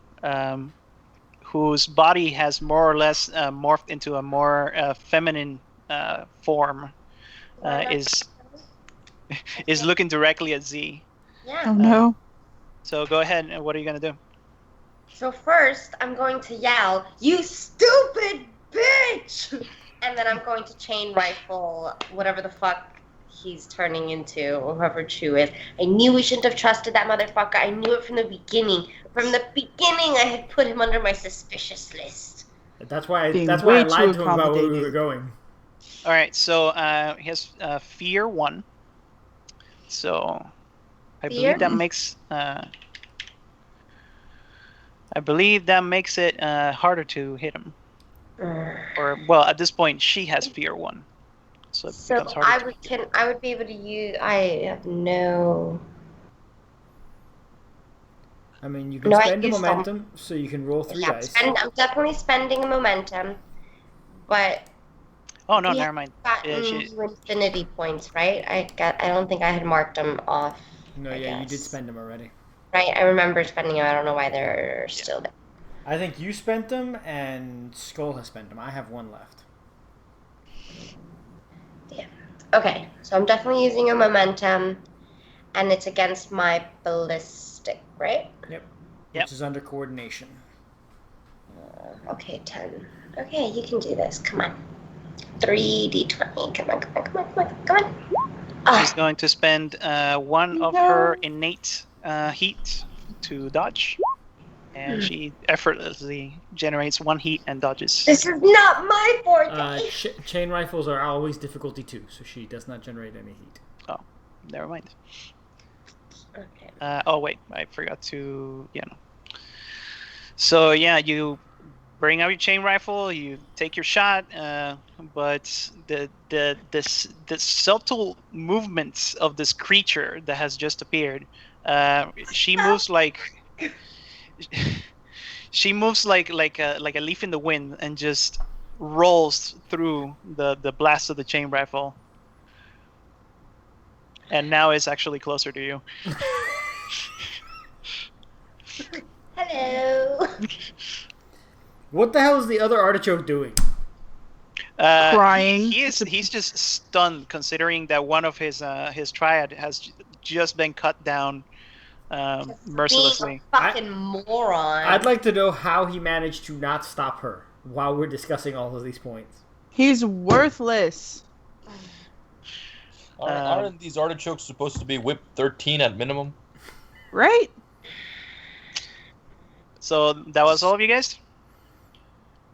whose body has more or less morphed into a more feminine form, is looking directly at Z. Yeah. Oh no. So go ahead. And what are you gonna do? So first, I'm going to yell, "You stupid bitch!" And then I'm going to chain rifle whatever the fuck he's turning into, or whoever Chu is. I knew we shouldn't have trusted that motherfucker. I knew it from the beginning. From the beginning, I had put him under my suspicious list. That's why I Being lied way to too him about where we accommodating. were going. All right. So he has fear 1. So I believe that makes it harder to hit him. Or well, at this point, she has fear 1, so it So becomes harder. I would be able to use. I have no. I mean, you can No, I spend a used momentum, so you can roll 3 Yeah, dice. I'm definitely spending a momentum, but Oh no, we never mind. gotten She, you infinity points, right? I don't think I had marked them off. No, I yeah, you did guess. spend them already. Right, I remember spending them. I don't know why they're still there. I think you spent them, and Skull has spent them. I have 1 left. Okay, so I'm definitely using a momentum, and it's against my ballistic, right? Yep. Yep. Which is under coordination. Okay, 10. Okay, you can do this. Come on. 3d20. Come on. she's going to spend 1 of her innate heat to dodge, and she effortlessly generates 1 heat and dodges. This is not my forte. Chain rifles are always difficulty 2, so she does not generate any heat. Oh, never mind. Okay. Oh wait, I forgot to. So yeah, you bring out your chain rifle, you take your shot, but the subtle movements of this creature that has just appeared, she moves like a leaf in the wind and just rolls through the blast of the chain rifle, and now it's actually closer to you. Hello. What the hell is the other artichoke doing? Crying. He's just stunned, considering that one of his triad has just been cut down mercilessly. Being a fucking moron. I'd like to know how he managed to not stop her while we're discussing all of these points. He's worthless. Aren't these artichokes supposed to be whip 13 at minimum? Right? So that was all of you guys?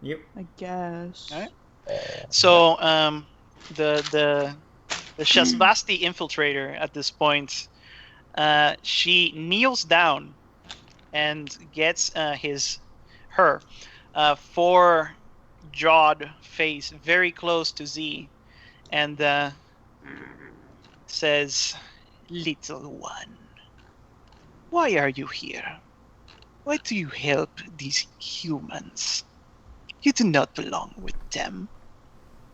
Yep. I guess. All right. So the Shasvasti infiltrator at this point, she kneels down and gets her 4-jawed face very close to Z, and says, "Little one, why are you here? Why do you help these humans? You do not belong with them.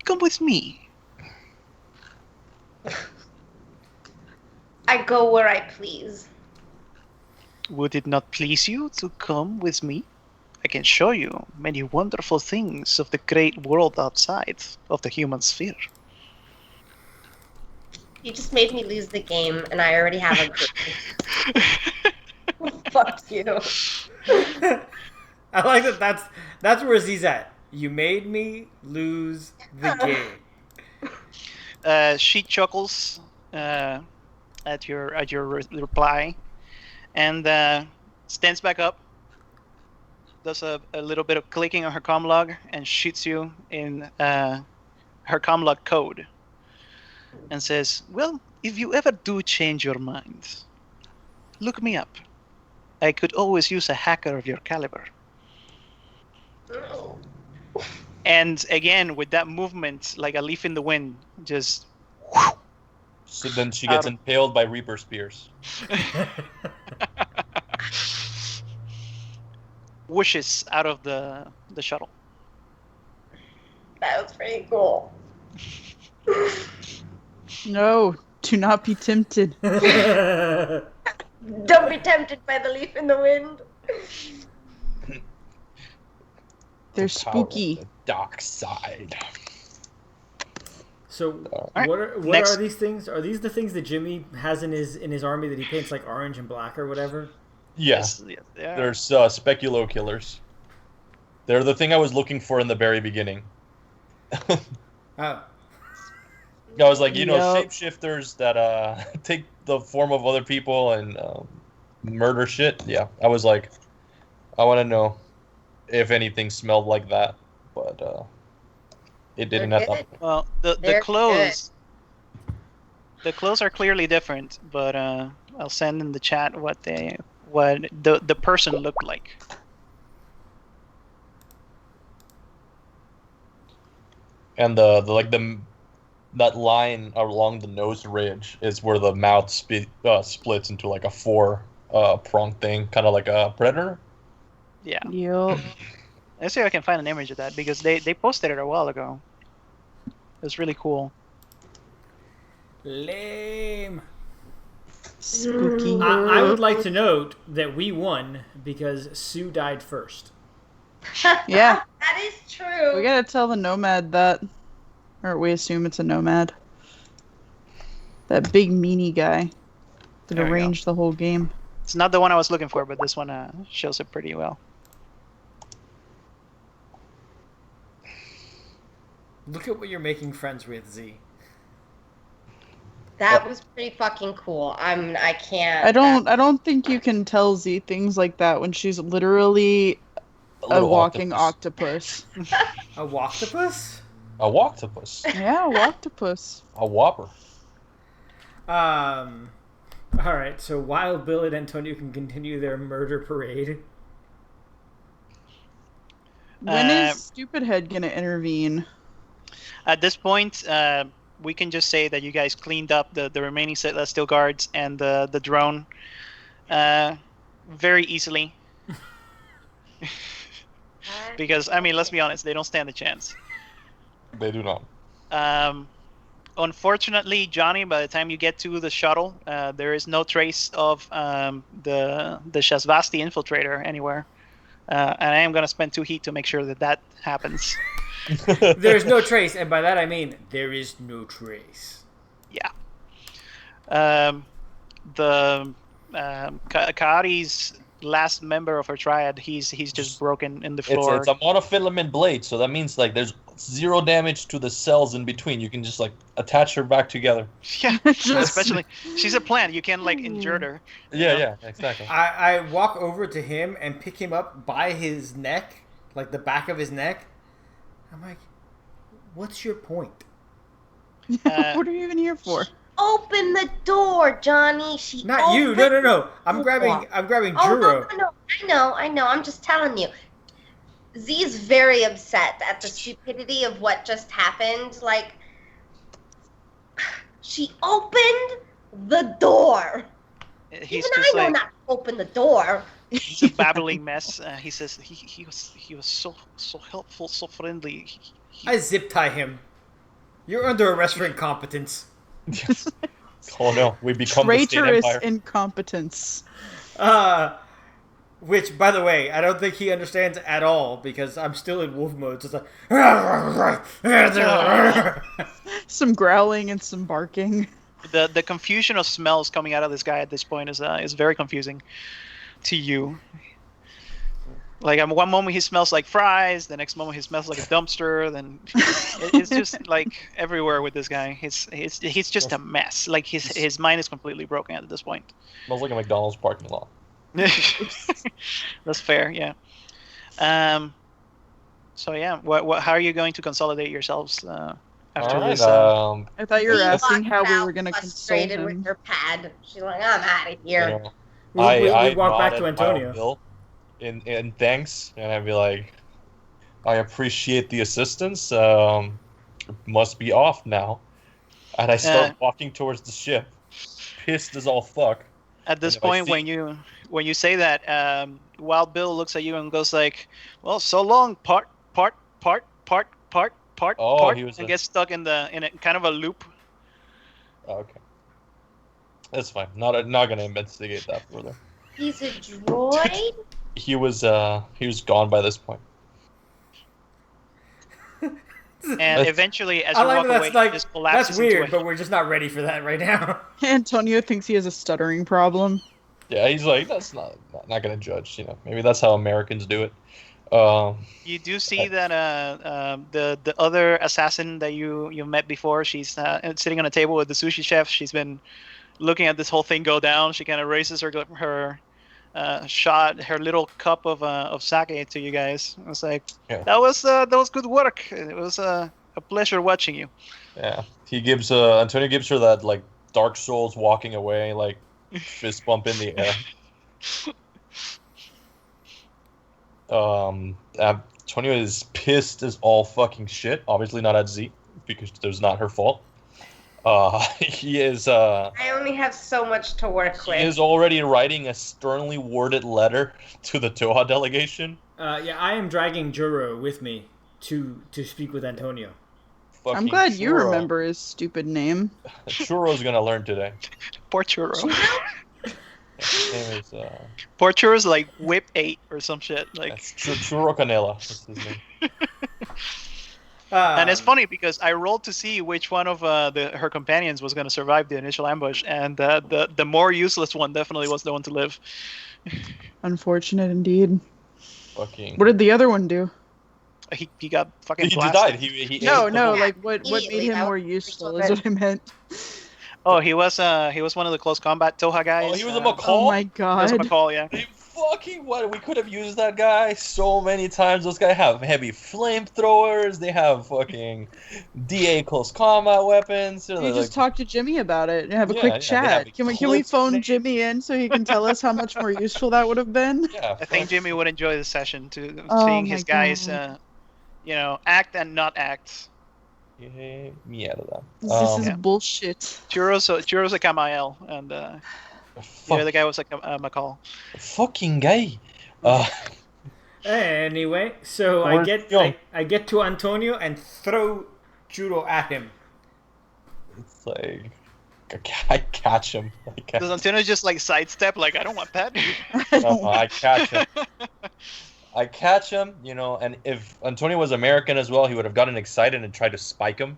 Come with me." I go where I please. Would it not please you to come with me? I can show you many wonderful things of the great world outside of the human sphere. You just made me lose the game, and I already have a group. Fuck you. I like that. That's where Z's at. You made me lose the game. She chuckles at your reply, and stands back up, does a little bit of clicking on her comm log, and shoots you in her comm log code, and says, "Well, if you ever do change your mind, look me up. I could always use a hacker of your caliber." And again, with that movement, like a leaf in the wind, just So then she gets impaled by Reaper Spears. whooshes out of the shuttle. That was pretty cool. No, do not be tempted. Don't be tempted by the leaf in the wind. They're The power of spooky. the dark side. So Alright, what next. are these things? Are these the things that Jimmy has in his army that he paints like orange and black or whatever? Yes, Yes, yeah. there's speculo killers. They're the thing I was looking for in the very beginning. Oh. I was like, Yep. shapeshifters that take the form of other people and murder shit. Yeah, I was like, I want to know if anything smelled like that, but it didn't They're at all. good. Well, the They're clothes. The clothes are clearly different, but I'll send in the chat what the person looked like. And that line along the nose ridge is where the mouth splits into like a four prong thing, kind of like a predator. Yeah. Yup. Let's see if I can find an image of that, because they posted it a while ago. It was really cool. Lame. Spooky. I would like to note that we won because Sue died first. Yeah. That is true. We gotta tell the nomad that. Or we assume it's a nomad. That big meanie guy that There we go. arranged the whole game. It's not the one I was looking for, but this one shows it pretty well. Look at what you're making friends with, Z. That was pretty fucking cool. I can't. I don't think you can tell Z things like that when she's literally a little walking octopus. A octopus? A octopus. Yeah, a octopus. A whopper. All right. So Wild Bill and Antonio can continue their murder parade. When is Stupid Head gonna intervene? At this point, we can just say that you guys cleaned up the remaining steel guards and the drone very easily. Because, I mean, let's be honest, they don't stand a chance. They do not. Unfortunately, Johnny, by the time you get to the shuttle, there is no trace of the Shasvasti infiltrator anywhere. And I am going to spend 2 heat to make sure that happens. There's no trace, and by that I mean there is no trace. Yeah. Kaari's last member of her triad, he's just broken in the floor. It's a monofilament blade, so that means like there's 0 damage to the cells in between. You can just like attach her back together. Yeah, especially she's a plant. You can like injure her. Yeah, exactly. I walk over to him and pick him up by his neck, like the back of his neck. I'm like, what's your point? What are you even here for? Open the door, Johnny. Not you. No. I'm grabbing Juro. No. I know. I'm just telling you. Z's very upset at the stupidity of what just happened. Like, she opened the door. He's Even just I know like not to open the door. he's a babbling mess. He says he was so helpful, so friendly. I zip tie him. You're under arrest for incompetence. Oh no, we become the state Traitorous empire. incompetence. Which, by the way, I don't think he understands at all because I'm still in wolf mode. So it's like, Some growling and some barking. The confusion of smells coming out of this guy at this point is very confusing to you. Like one moment he smells like fries, the next moment he smells like a dumpster. Then it's just like everywhere with this guy. He's just a mess. Like his mind is completely broken at this point. Smells like a McDonald's parking lot. That's fair, yeah. So yeah, how are you going to consolidate yourselves after Alright, this? I thought you were She asking walked how we out were going to console frustrated him. with her pad. She's like, I'm out of here. you know, We walk back nod to at my Antonio. bill in thanks, and I'd be like, I appreciate the assistance. Must be off now. And I start walking towards the ship, pissed as all fuck. At this And if I point, see- when you say that, Wild Bill looks at you and goes like, "Well, so long, part," Oh, he was and a- gets stuck in a kind of a loop. Oh, okay, that's fine. Not gonna investigate that further. He's a droid? He was gone by this point. And That's- eventually, as I you like walk that. away, That's like he just collapses that's weird, into but we're just not ready for that right now. Antonio thinks he has a stuttering problem. Yeah, he's like, that's not gonna judge. You know, maybe that's how Americans do it. You do see that the other assassin that you met before, she's sitting on a table with the sushi chef. She's been looking at this whole thing go down. She kind of raises her shot, her little cup of sake to you guys. I was like, Yeah. that was good work. It was a pleasure watching you. Yeah, he gives Antonio gives her that like Dark Souls walking away, like fist bump in the air. Antonio is pissed as all fucking shit. Obviously not at Z because it was not her fault. He is I only have so much to work he with. is already writing a sternly worded letter to the Toha delegation. Yeah, I am dragging Juro with me to speak with Antonio. I'm Fucking glad you Churro. remember his stupid name. Churro's gonna learn today. Poor Churro. His name is Poor Churro's like whip 8 or some shit. Like, that's Churro Canela. That's his name. and it's funny because I rolled to see which one of her companions was going to survive the initial ambush, and the more useless one definitely was the one to live. Unfortunate indeed. Fucking. What did the other one do? He got fucking He blasted. died. He No, ate no, the- like what made Immediately, him that more was useful so is what I meant. Oh, he was one of the close combat Toha guys. Oh, he was a uh, McCall. Oh my He was a god. McCall, yeah. They fucking what? We could have used that guy so many times. Those guys have heavy flamethrowers. They have fucking DA close combat weapons. They're You like, just talk to Jimmy about it and have a Yeah, quick yeah, they have chat. Can we clips phone made. Jimmy in so he can tell us how much more useful that would have been? yeah, I think Jimmy would enjoy the session to Oh seeing my his guys, God. act and not act. Get me out of that. This is Yeah. bullshit. Churro's a Kamael, and the other guy was like a McCall. Fucking guy. Anyway, so I Where's get Joe? I get to Antonio and throw Juro at him. It's like I catch him. Does Antonio just like sidestep? Like, I don't want that. I catch him. I catch him, and if Antonio was American as well, he would have gotten excited and tried to spike him.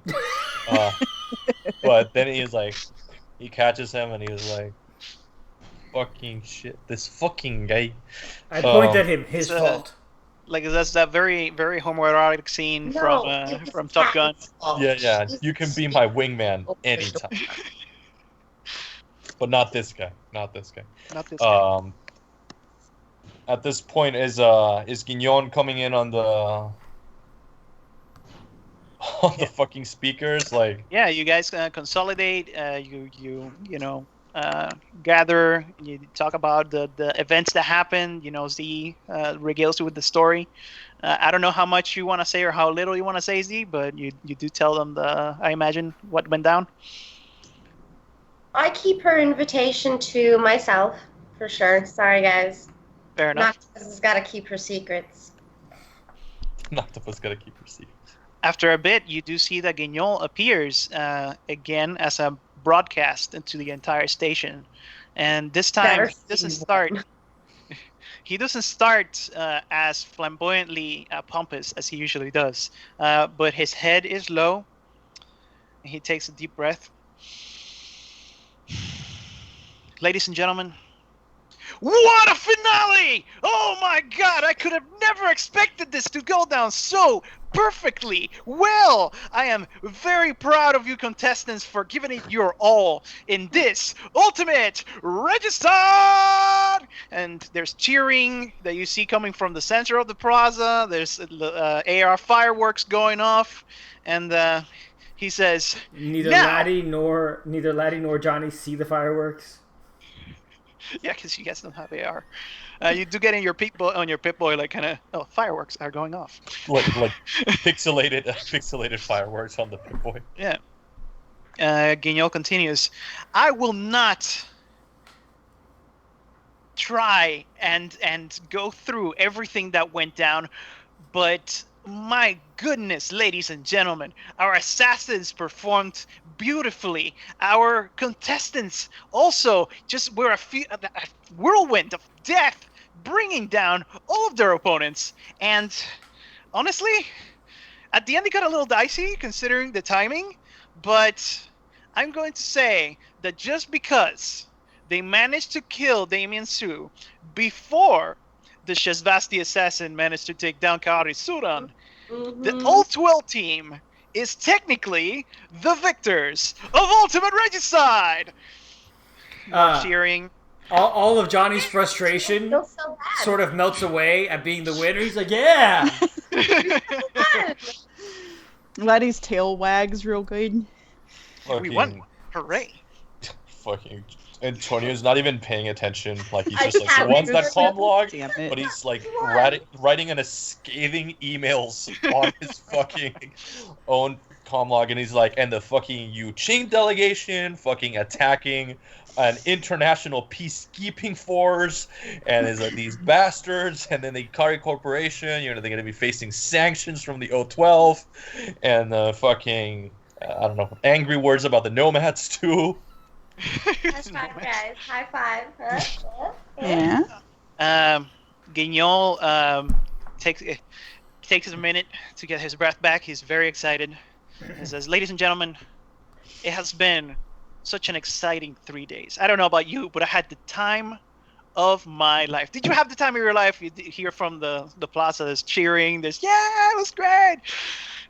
But then he catches him and he was like, fucking shit, this fucking guy. I point at him. His It's, fault. Like, that's that very, very homoerotic scene No, from it from was Top Gun. Pat's fault. Yeah, She's you can be my wingman Oh, anytime. But not this guy. Not this guy. At this point, is Guignon coming in on the fucking speakers? Like, Yeah, you guys consolidate. Gather. You talk about the events that happened. Z regales you with the story. I don't know how much you want to say or how little you want to say, Z, but you do tell them I imagine what went down. I keep her invitation to myself, for sure. Sorry, guys. Fair enough. Noctis has got to keep her secrets. Noctopus gotta keep her secret. After a bit, you do see that Guignol appears again as a broadcast into the entire station, and this time Better he doesn't see start. He doesn't start as flamboyantly pompous as he usually does, but his head is low. He takes a deep breath. ladies and gentlemen, what a finale! Oh my god, I could have never expected this to go down so perfectly well. I am very proud of you contestants for giving it your all in this ultimate Regicide! And there's cheering that you see coming from the center of the plaza. There's AR fireworks going off, and he says, Neither now, Laddie nor Johnny see the fireworks. yeah, because you guys don't have AR. You do get in your Pip-Boy, like kind of, fireworks are going off. Like pixelated fireworks on the Pip-Boy. Yeah. Guignol continues, I will not try and go through everything that went down, but my goodness, ladies and gentlemen, our assassins performed beautifully. Our contestants also were a whirlwind of death, bringing down all of their opponents. And honestly, at the end it got a little dicey considering the timing, but I'm going to say that just because they managed to kill Damien Su before the Shezvasti assassin managed to take down Kaari Sudan, the Ult-12 team is technically the victors of Ultimate Regicide! Cheering. All of Johnny's frustration Feels so bad. sort of melts away at being the winner. He's like, yeah! Laddie's tail wags real good. We won. Hooray. Fucking Antonio's not even paying attention. Like, he's I just like, can't he wants that read comm log, Damn it. but he's like writing in a scathing emails on his fucking own comm log, and he's like, and the fucking Yuqing delegation fucking attacking an international peacekeeping force, and is like, these bastards, and then the Kaari Corporation, they're going to be facing sanctions from the O12, and the fucking, I don't know, angry words about the nomads too. High five, guys. High five. Huh? Yeah. Guignol takes a minute to get his breath back. He's very excited. He says, ladies and gentlemen, it has been such an exciting 3 days. I don't know about you, but I had the time of my life. Did you have the time of your life? You hear from the plaza, there's cheering, there's, yeah, it was great.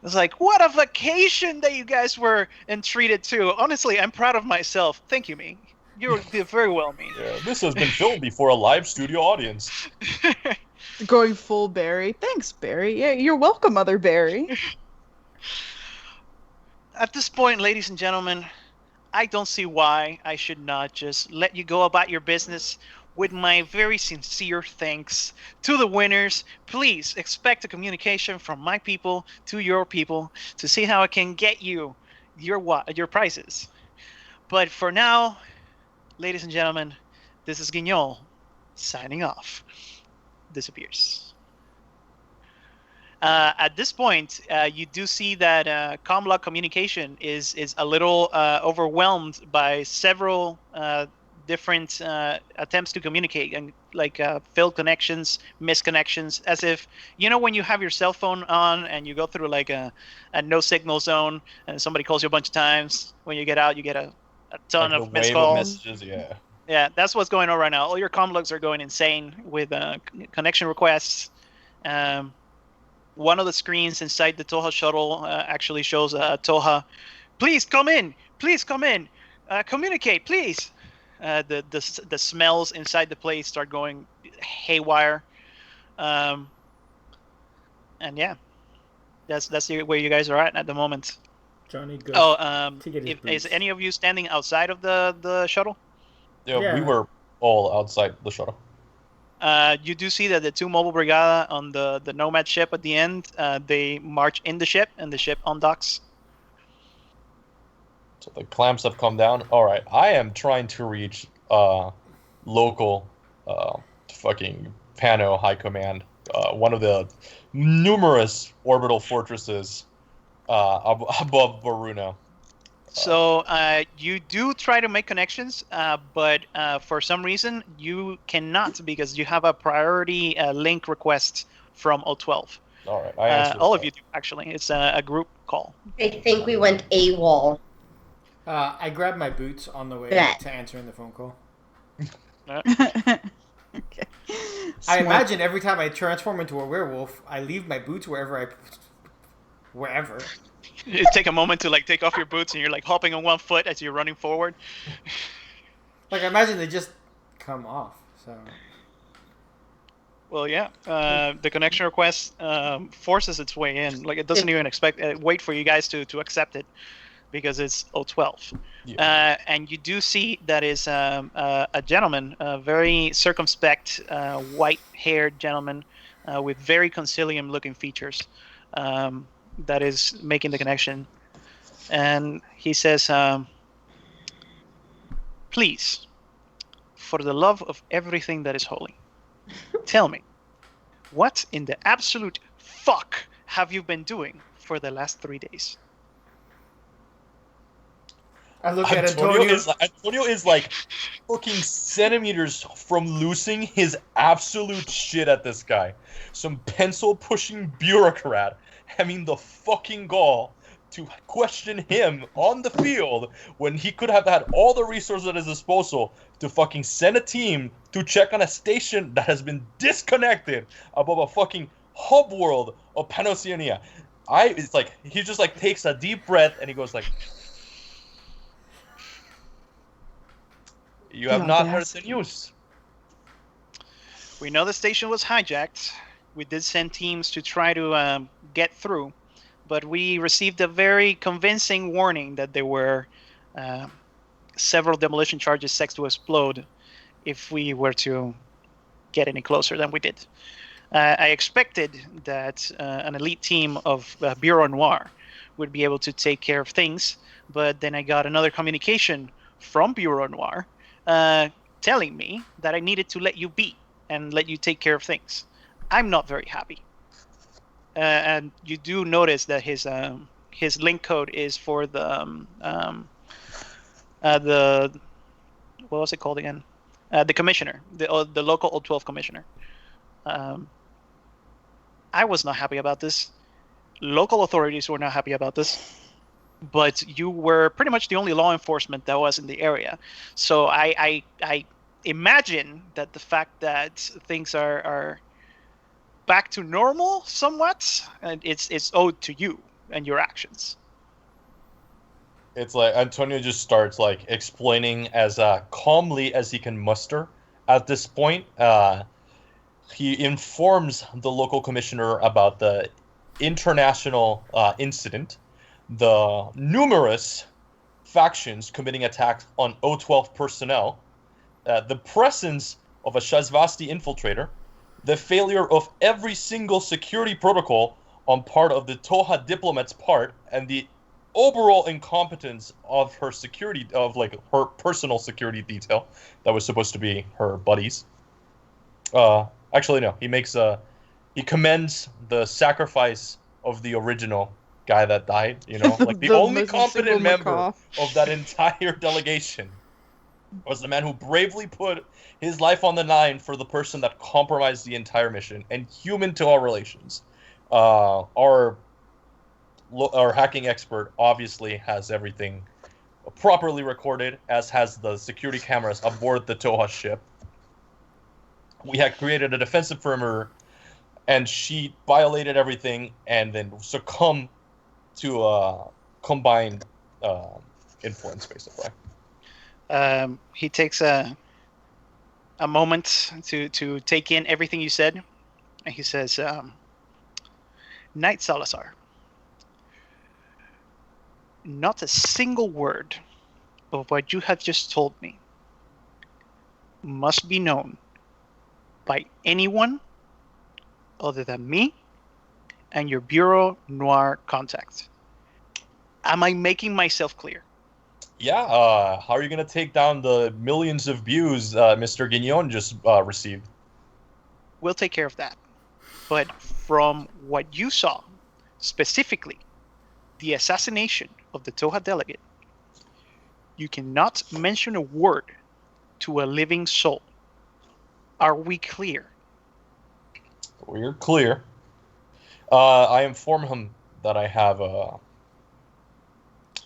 It's like, what a vacation that you guys were entreated to. Honestly, I'm proud of myself. Thank you, me. You did very well, me. Yeah, this has been filmed before a live studio audience. Going full Barry. Thanks, Barry. Yeah, you're welcome, Mother Barry. At this point, ladies and gentlemen, I don't see why I should not just let you go about your business with my very sincere thanks to the winners. Please expect a communication from my people to your people to see how I can get you your prizes. But for now, ladies and gentlemen, this is Guignol signing off. Disappears. At this point, you do see that Comlog communication is a little overwhelmed by several different attempts to communicate, and like failed connections, misconnections, as if, when you have your cell phone on and you go through like a no signal zone and somebody calls you a bunch of times, when you get out you get a ton Like of the missed wave of calls. messages, Yeah, that's what's going on right now. All your comlogs are going insane with connection requests. One of the screens inside the Toha shuttle actually shows Toha, please come in, communicate, please. The smells inside the place start going haywire, and yeah, that's where you guys are at the moment. Johnny, go. to get his Is boots. any of you standing outside of the shuttle? Yeah, we were all outside the shuttle. You do see that the two mobile brigada on the Nomad ship at the end, they march in the ship, and the ship undocks. So the clamps have come down. All right, I am trying to reach local fucking Pano High Command, one of the numerous orbital fortresses above Varuna. So you do try to make connections, but for some reason you cannot, because you have a priority link request from O12. All right, I answered all of you do, actually. It's a group call. I think we went AWOL. I grabbed my boots on the way Yeah. to answering the phone call. Okay. I Smart. imagine every time I transform into a werewolf, I leave my boots wherever. You take a moment to like take off your boots, and you're like hopping on one foot as you're running forward. Like I imagine they just come off. So Well, yeah. The connection request forces its way in. Like it doesn't even wait for you guys to accept it because it's 012. Yeah. And you do see that is a gentleman, a very circumspect, white-haired gentleman with very concilium-looking features that is making the connection. And he says, please, for the love of everything that is holy, tell me, what in the absolute fuck have you been doing for the last 3 days? I look at Antonio. Antonio is like fucking centimeters from losing his absolute shit at this guy. Some pencil pushing bureaucrat having the fucking gall to question him on the field when he could have had all the resources at his disposal to fucking send a team to check on a station that has been disconnected above a fucking hub world of Panoceania. It's like he just like takes a deep breath and he goes like, you have not heard the news. We know the station was hijacked. We did send teams to try to get through, but we received a very convincing warning that there were several demolition charges set to explode if we were to get any closer than we did. I expected that an elite team of Bureau Noir would be able to take care of things, but then I got another communication from Bureau Noir telling me that I needed to let you be and let you take care of things. I'm not very happy. And you do notice that his link code is for the what was it called again? The commissioner, the local old 12 commissioner. I was not happy about this. Local authorities were not happy about this. But you were pretty much the only law enforcement that was in the area. So I imagine that the fact that things are back to normal somewhat, and it's owed to you and your actions. It's like Antonio just starts like explaining as calmly as he can muster at this point. He informs the local commissioner about the international incident, the numerous factions committing attacks on O12 personnel, the presence of a Shazvasti infiltrator, the failure of every single security protocol on part of the Toha diplomat's part, and the overall incompetence of her security, of like her personal security detail that was supposed to be her buddies. Actually, no. He commends the sacrifice of the original guy that died. You know, like the only competent member of that entire delegation was the man who bravely put his life on the line for the person that compromised the entire mission. And human to our relations, our hacking expert obviously has everything properly recorded, as has the security cameras aboard the Toha ship. We had created a defensive perimeter, and she violated everything and then succumbed to combined influence, basically. He takes a moment to take in everything you said, and he says, Knight Salazar, not a single word of what you have just told me must be known by anyone other than me and your Bureau Noir contact. Am I making myself clear? Yeah, how are you going to take down the millions of views Mr. Guignon just received? We'll take care of that. But from what you saw, specifically, the assassination of the Toha delegate, you cannot mention a word to a living soul. Are we clear? We're clear. I inform him that I have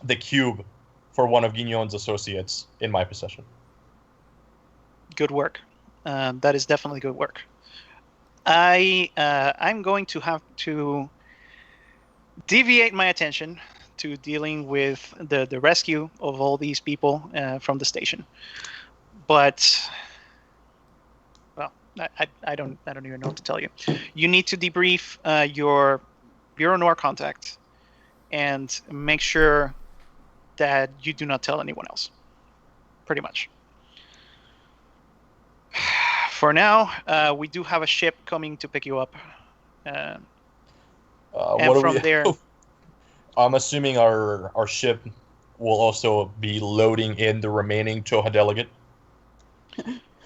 the cube for one of Guignon's associates in my possession. good work. That is definitely good work. I'm going to have to deviate my attention to dealing with the rescue of all these people from the station. But well, I don't even know what to tell you. You need to debrief your Bureau Noir contact and make sure that you do not tell anyone else. Pretty much. For now, we do have a ship coming to pick you up. And from there, I'm assuming our ship will also be loading in the remaining Toha delegate.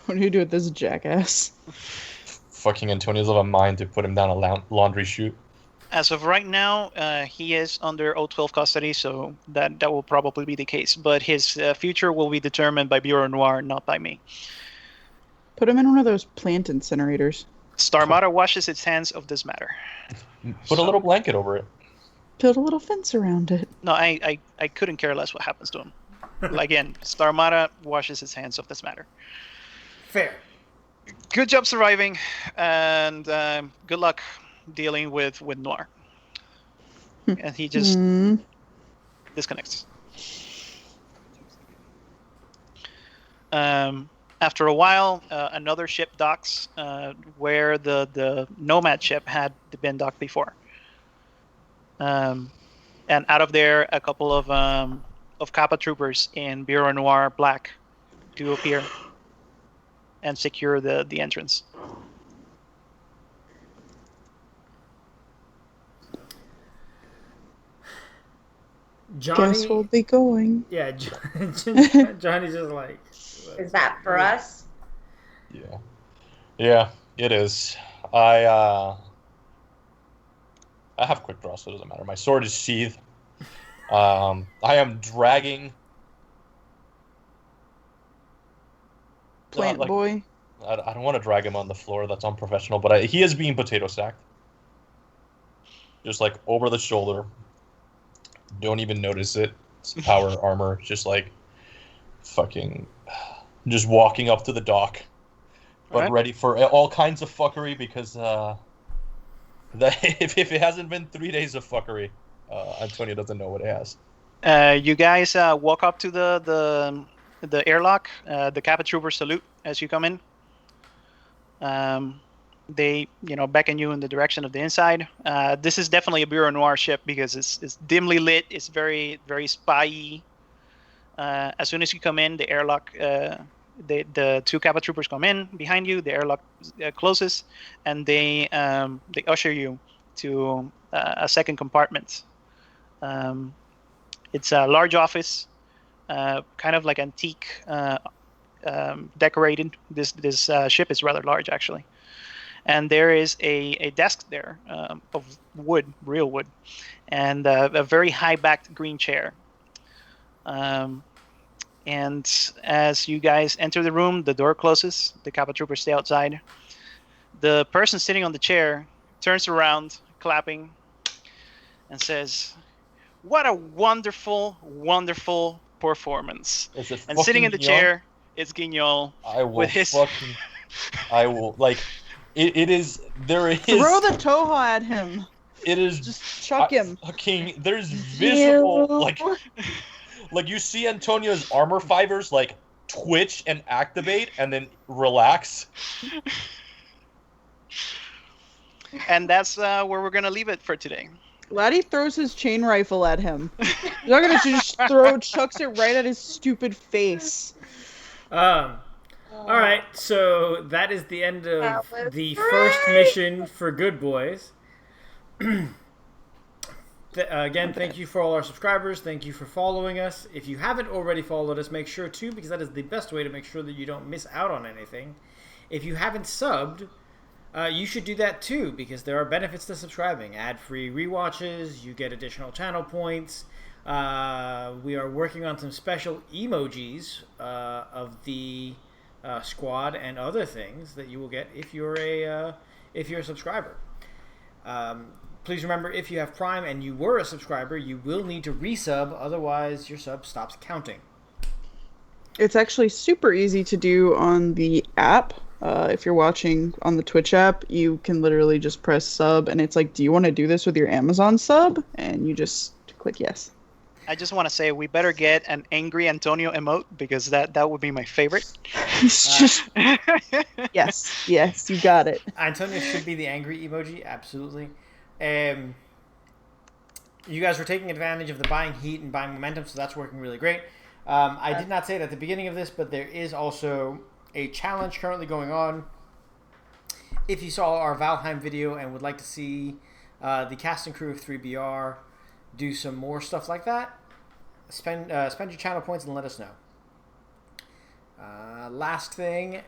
What do you do with this jackass? Fucking Antonio's of a mind to put him down a laundry chute. as of right now, he is under O12 custody, so that will probably be the case. But his future will be determined by Bureau Noir, not by me. Put him in one of those plant incinerators. Starmada washes its hands of this matter. Put a little blanket over it. Build a little fence around it. No, I couldn't care less what happens to him. Again, Starmada washes its hands of this matter. Fair. Good job surviving, and good luck dealing with Noir. And he just disconnects. After a while, another ship docks where the Nomad ship had been docked before. And out of there, a couple of Kappa troopers in Bureau Noir black do appear and secure the entrance. Johnny, Guess we'll be going. yeah, Johnny's just like... Is that for us? Yeah, it is. I have quick draw, so it doesn't matter. My sword is sheathed. I am dragging... Plant boy. I don't want to drag him on the floor. That's unprofessional. But he is being potato sacked. Just like over the shoulder. Don't even notice it. It's power armor. Just like fucking... Just walking up to the dock. But Right. ready for all kinds of fuckery because... if it hasn't been 3 days of fuckery, Antonio doesn't know what it has. You guys walk up to the airlock. The Kappa troopers salute as you come in. They beckon you in the direction of the inside. This is definitely a Bureau Noir ship because it's dimly lit. It's very very spy-y. As soon as you come in, the airlock. The two Kappa troopers come in behind you. The airlock closes, and they usher you to a second compartment. It's a large office, kind of like antique, decorated. This ship is rather large, actually, and there is a desk there of wood, real wood, and a very high-backed green chair. And as you guys enter the room, the door closes. The Kappa troopers stay outside. The person sitting on the chair turns around, clapping, and says, "What a wonderful, wonderful performance!" Is it And sitting in the fucking chair is Guignol. it is. There is. Throw the Toha at him. It is. Just chuck him. Fucking. There's visible like you see Antonio's armor fibers like twitch and activate and then relax. And that's where we're gonna leave it for today. Laddie throws his chain rifle at him. He's not gonna just chucks it right at his stupid face. All right, so that is the end of the first mission for Good Boys. Again, thank you for all our subscribers. Thank you for following us. If you haven't already followed us, make sure to, because that is the best way to make sure that you don't miss out on anything. If you haven't subbed, you should do that too, because there are benefits to subscribing. Ad-free rewatches, you get additional channel points. We are working on some special emojis of the squad and other things that you will get if you're a subscriber. Please remember, if you have Prime and you were a subscriber, you will need to resub, otherwise your sub stops counting. It's actually super easy to do on the app. If you're watching on the Twitch app, you can literally just press sub, and it's like, do you want to do this with your Amazon sub? And you just click yes. I just want to say we better get an angry Antonio emote because that would be my favorite. He's just yes, you got it. Antonio should be the angry emoji, absolutely. You guys were taking advantage of the buying heat and buying momentum, so that's working really great. I did not say it at the beginning of this, but there is also a challenge currently going on. If you saw our Valheim video and would like to see the cast and crew of 3BR do some more stuff like that, spend your channel points and let us know. Last thing,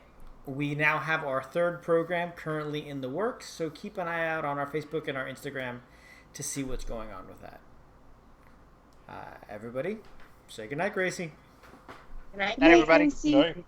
we now have our third program currently in the works, so keep an eye out on our Facebook and our Instagram to see what's going on with that. Everybody, say goodnight, Gracie. Good night. Night, everybody. Gracie. Right.